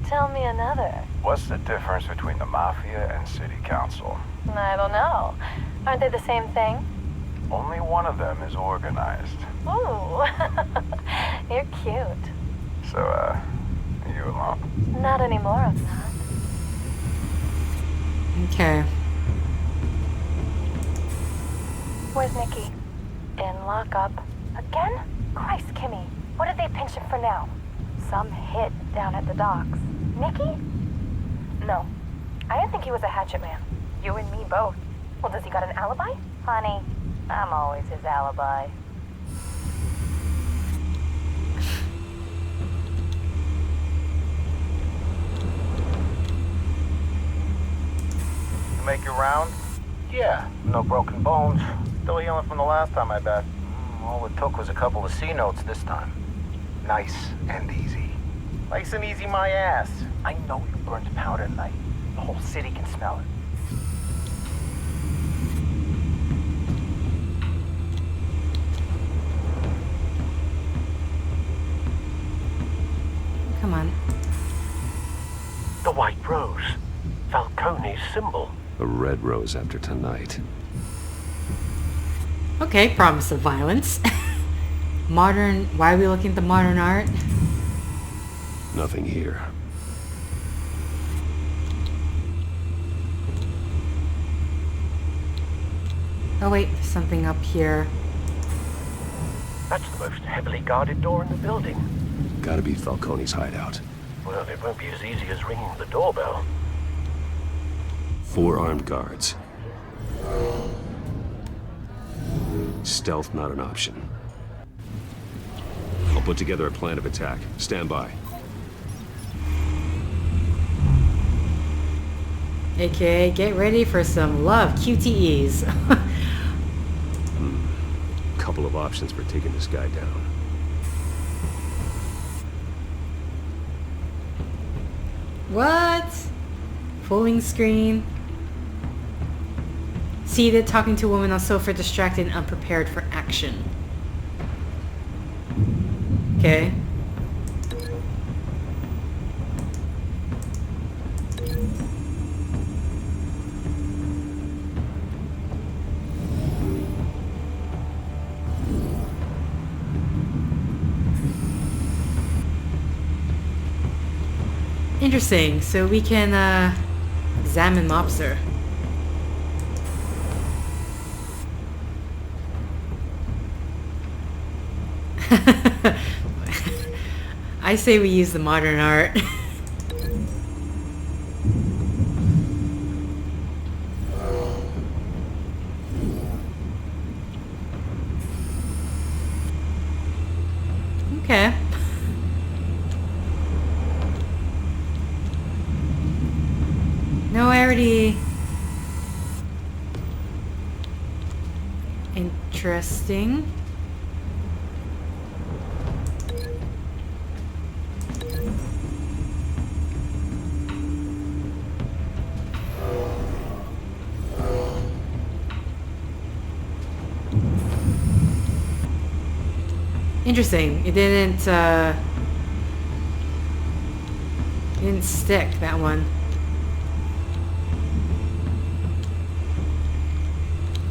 Tell me another. What's the difference between the Mafia and City Council? I don't know. Aren't they the same thing? Only one of them is organized. Ooh, you're cute. So, you alone? Not anymore, I'm not. Okay. Where's Nikki? In lockup. Again? Christ, Kimmy. What did they pinch him for now? Some hit down at the docks. Nikki? No. I didn't think he was a hatchet man. You and me both. Well, does he got an alibi? Honey, I'm always his alibi. You make your round? Yeah, no broken bones. Still healing from the last time, I bet. All it took was a couple of C notes this time. Nice and easy. Nice and easy, my ass. I know you burned powder tonight. The whole city can smell it. Come on. The white rose. Falcone's symbol. A red rose after tonight. Okay, promise of violence. Modern... Why are we looking at the modern art? Nothing here. Oh wait, there's something up here. That's the most heavily guarded door in the building. Gotta be Falcone's hideout. Well, it won't be as easy as ringing the doorbell. 4 armed guards. Stealth not an option. I'll put together a plan of attack. Stand by. AKA, get ready for some love QTEs. Couple of options for taking this guy down. What? Pulling screen. Seated, talking to a woman on sofa, distracted and unprepared for action. Okay. Interesting. So we can examine Mobster. I say we use the modern art. Okay. No, I already... Interesting. Interesting. It didn't stick, that one.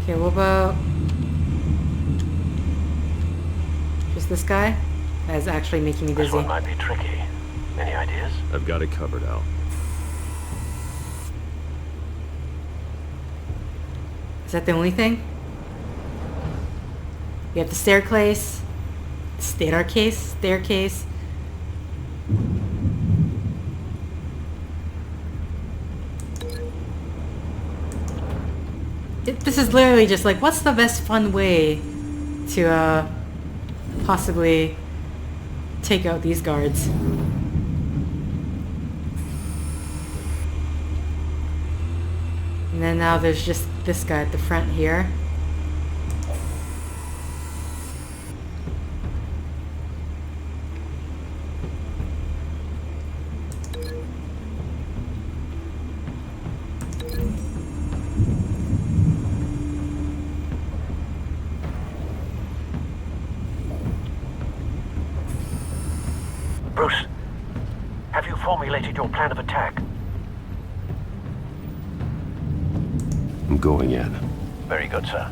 Okay, what about just this guy? That is actually making me dizzy. This one might be tricky. Any ideas? I've got it covered, Al. Is that the only thing? We have the staircase. Staircase. This is literally just like, what's the best fun way to possibly take out these guards? And then now there's just this guy at the front here. Bruce, have you formulated your plan of attack? I'm going in. Very good, sir.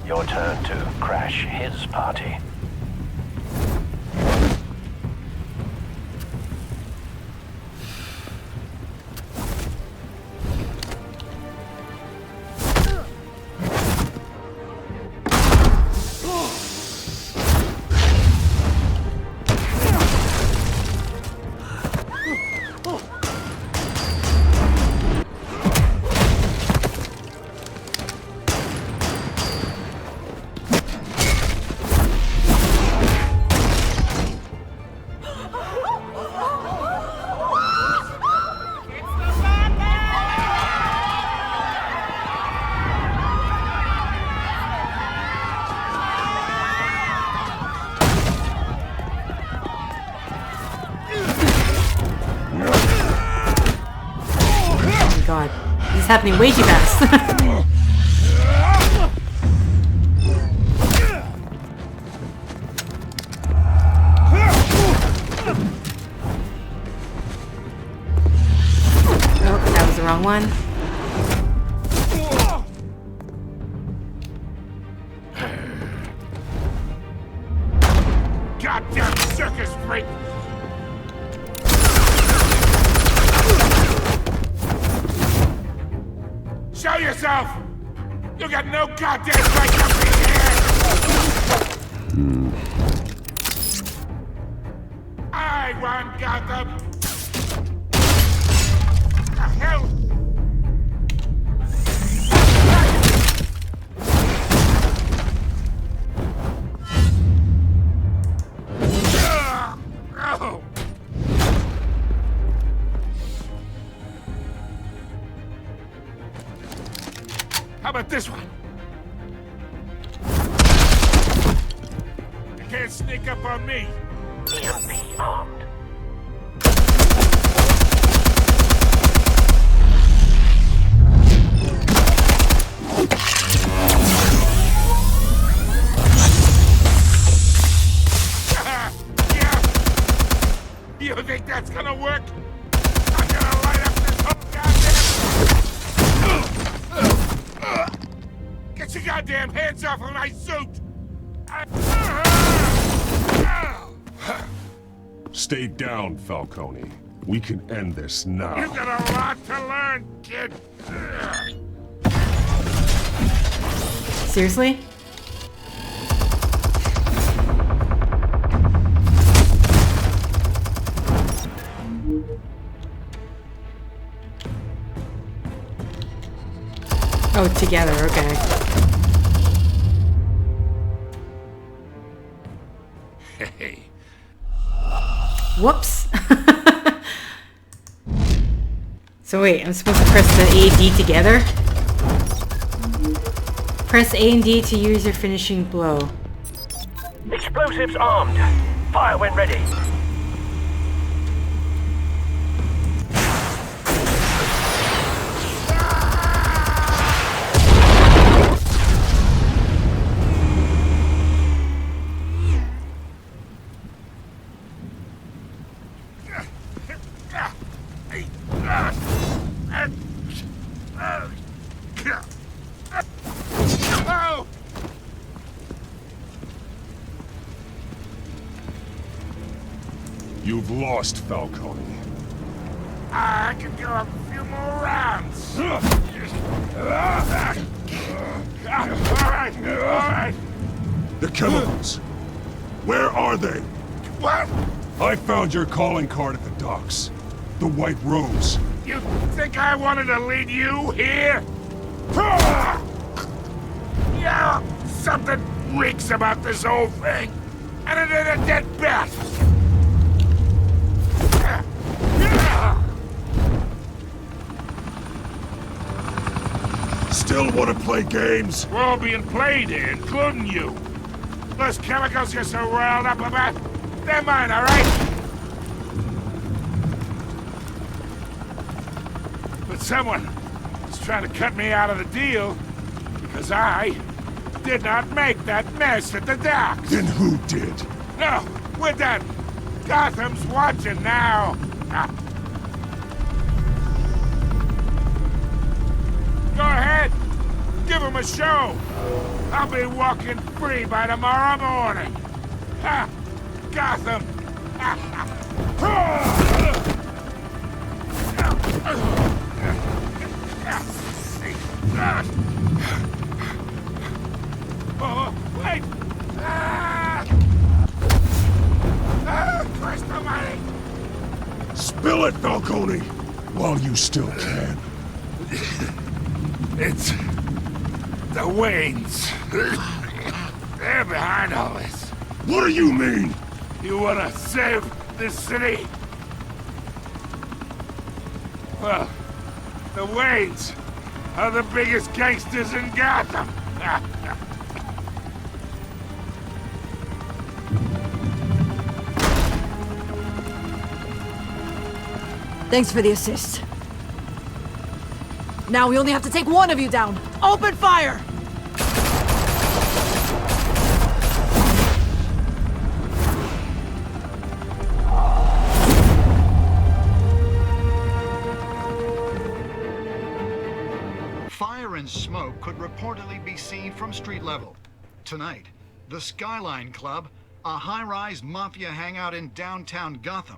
Your turn to crash his party. God, this is happening way too fast. Oh, that was the wrong one. Goddamn circus freak! Show yourself! You got no goddamn right to be here! I want Gotham! The hell? How about this one? You can't sneak up on me. EMP armed. Yeah. You think that's gonna work? I'm gonna light up this whole goddamn... Get your goddamn hands off of my suit! Stay down, Falcone. We can end this now. You got a lot to learn, kid. Seriously? Oh, together, okay. Hey. Whoops. So wait, I'm supposed to press the A and D together? Press A and D to use your finishing blow. Explosives armed. Fire when ready. You've lost, Falcone. I can go a few more rounds. All right. The chemicals. Where are they? What? I found your calling card at the docks. The White Rose. You think I wanted to lead you here? Yeah, something reeks about this whole thing. And it ain't a dead bat. Still want to play games? We're all being played here, including you. Those chemicals you're so riled up about, they're mine, all right? But someone is trying to cut me out of the deal because I did not make that mess at the docks. Then who did? No, we're done. Gotham's watching now. Go ahead. Give him a show. I'll be walking free by tomorrow morning. Ha! Gotham. Oh, wait! Christ almighty! Spill it, Falcone, while you still can. It's the Waynes. They're behind all this. What do you mean? You wanna save this city? Well, the Waynes are the biggest gangsters in Gotham. Thanks for the assist. Now we only have to take one of you down. Open fire! Fire and smoke could reportedly be seen from street level. Tonight, the Skyline Club, a high-rise mafia hangout in downtown Gotham,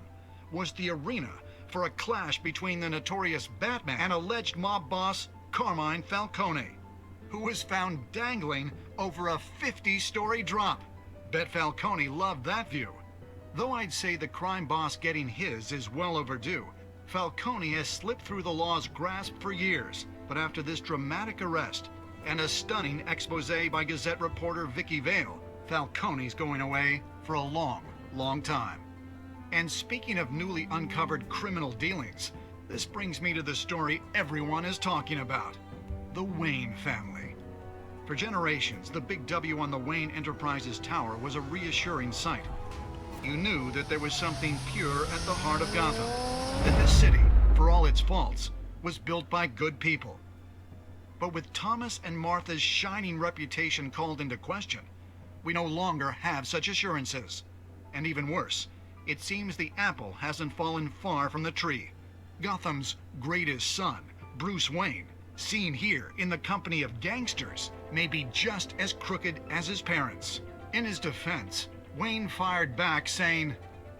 was the arena for a clash between the notorious Batman and alleged mob boss Carmine Falcone, who was found dangling over a 50-story drop. Bet Falcone loved that view. Though I'd say the crime boss getting his is well overdue, Falcone has slipped through the law's grasp for years. But after this dramatic arrest and a stunning expose by Gazette reporter Vicky Vale, Falcone's going away for a long, long time. And speaking of newly uncovered criminal dealings, this brings me to the story everyone is talking about: the Wayne family. For generations, the big W on the Wayne Enterprises Tower was a reassuring sight. You knew that there was something pure at the heart of Gotham, that this city, for all its faults, was built by good people. But with Thomas and Martha's shining reputation called into question, we no longer have such assurances. And even worse, it seems the apple hasn't fallen far from the tree. Gotham's greatest son, Bruce Wayne, seen here in the company of gangsters, may be just as crooked as his parents. In his defense, Wayne fired back saying,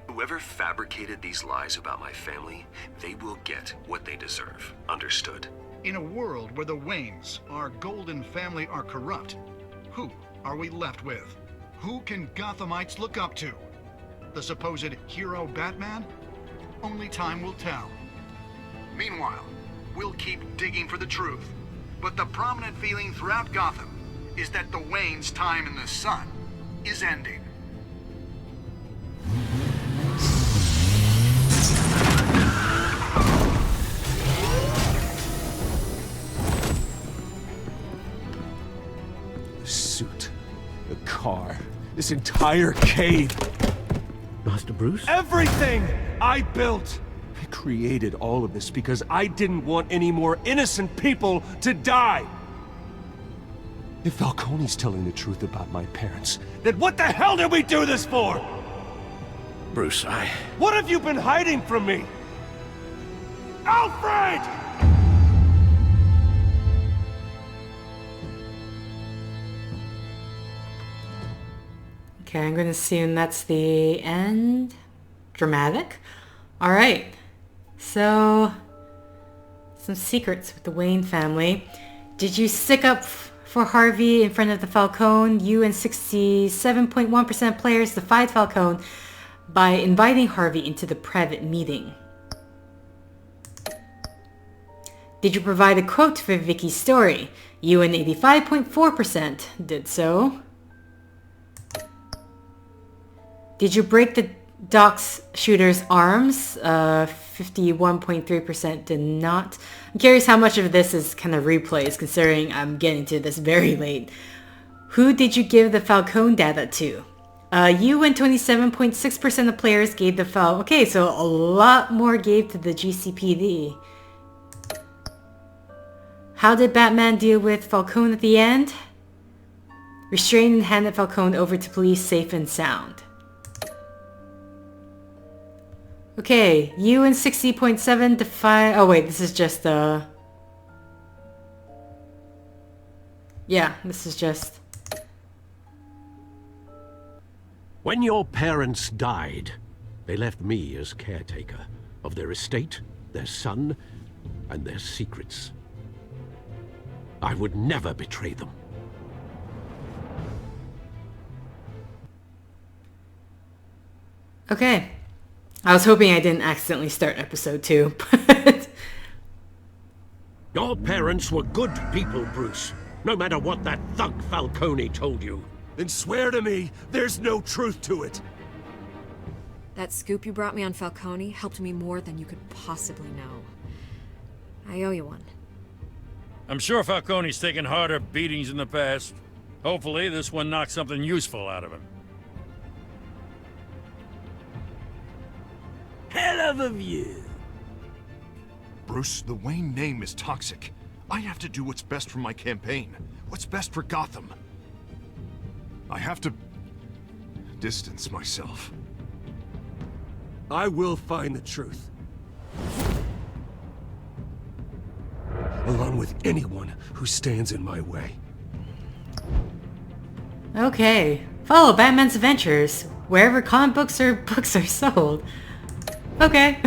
"Whoever fabricated these lies about my family, they will get what they deserve. Understood?" In a world where the Waynes, our golden family, are corrupt, who are we left with? Who can Gothamites look up to? The supposed hero Batman? Only time will tell. Meanwhile, we'll keep digging for the truth. But the prominent feeling throughout Gotham is that the Waynes' time in the sun is ending. The suit, the car, this entire cave. Master Bruce? Everything I built! I created all of this because I didn't want any more innocent people to die! If Falcone's telling the truth about my parents, then what the hell did we do this for? Bruce, What have you been hiding from me? Alfred! Okay, I'm going to assume that's the end. Dramatic. All right. So, some secrets with the Wayne family. Did you stick up for Harvey in front of the Falcone? You and 67.1% of players defied Falcone by inviting Harvey into the private meeting. Did you provide a quote for Vicky's story? You and 85.4% did so. Did you break the Doc's shooter's arms? 51.3% did not. I'm curious how much of this is kind of replays, considering I'm getting to this very late. Who did you give the Falcone data to? You and 27.6% of players gave the Falcone. Okay, so a lot more gave to the GCPD. How did Batman deal with Falcone at the end? Restrained and handed Falcone over to police safe and sound. Okay, you and 60.7 defy... Oh wait, this is just yeah, this is just... When your parents died, they left me as caretaker of their estate, their son, and their secrets. I would never betray them. Okay. I was hoping I didn't accidentally start episode 2, but... Your parents were good people, Bruce. No matter what that thug Falcone told you. Then swear to me there's no truth to it. That scoop you brought me on Falcone helped me more than you could possibly know. I owe you one. I'm sure Falcone's taken harder beatings in the past. Hopefully this one knocks something useful out of him. Hell of a view. Bruce, the Wayne name is toxic. I have to do what's best for my campaign. What's best for Gotham. I have to distance myself. I will find the truth. Along with anyone who stands in my way. Okay. Follow Batman's adventures wherever comic books or books are sold. Okay.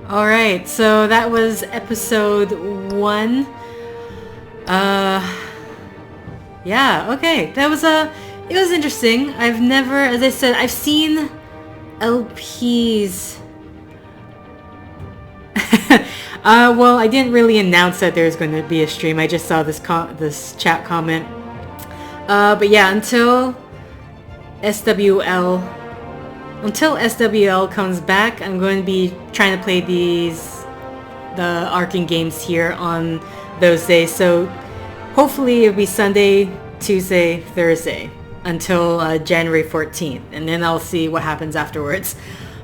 Alright, so that was episode 1. Yeah, okay. That was it was interesting. I've never, as I said, I've seen LPs. Well, I didn't really announce that there's going to be a stream. I just saw this chat comment. But yeah, until SWL comes back, I'm going to be trying to play the Arkham games here on those days. So hopefully it'll be Sunday, Tuesday, Thursday until January 14th, and then I'll see what happens afterwards.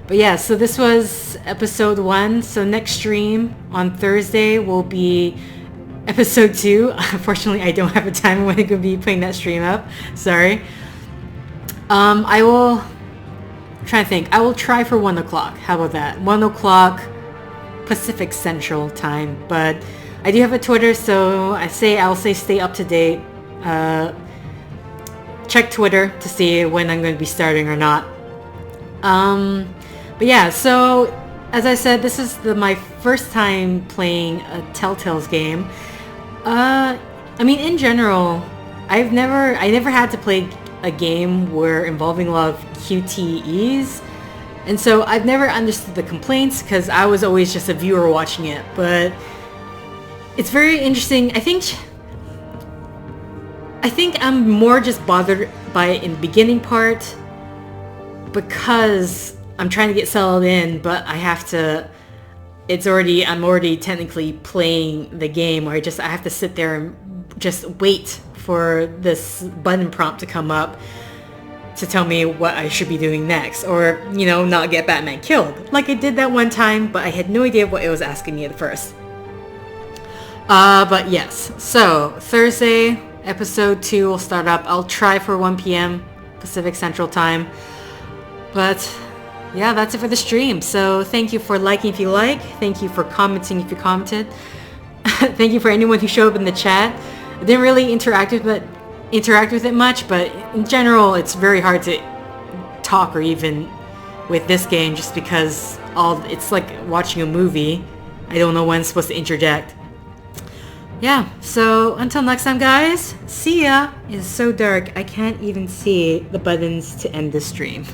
But yeah, so this was episode 1. So next stream on Thursday will be episode 2. Unfortunately, I don't have a time when I'm going to be putting that stream up. Sorry. I will... I'm trying to think. I will try for 1 o'clock. How about that? 1 o'clock Pacific Central Time. But I do have a Twitter, so I'll say stay up to date. Check Twitter to see when I'm going to be starting or not. But yeah, so as I said, this is my first time playing a Telltale's game. I mean, in general, I never had to play a game where involving a lot of QTEs, and so I've never understood the complaints because I was always just a viewer watching it. But it's very interesting. I think I'm more just bothered by it in the beginning part because I'm trying to get settled in, but I have to. I'm already technically playing the game, or I have to sit there and just wait for this button prompt to come up to tell me what I should be doing next, or, not get Batman killed. Like I did that one time, but I had no idea what it was asking me at first. But yes, so Thursday, episode 2 will start up. I'll try for 1 p.m. Pacific Central Time. But yeah, that's it for the stream. So thank you for liking if you like. Thank you for commenting if you commented. Thank you for anyone who showed up in the chat. I didn't really interact with it much, but in general, it's very hard to talk or even with this game just because it's like watching a movie. I don't know when I'm supposed to interject. Yeah, so until next time, guys. See ya. It's so dark, I can't even see the buttons to end the stream.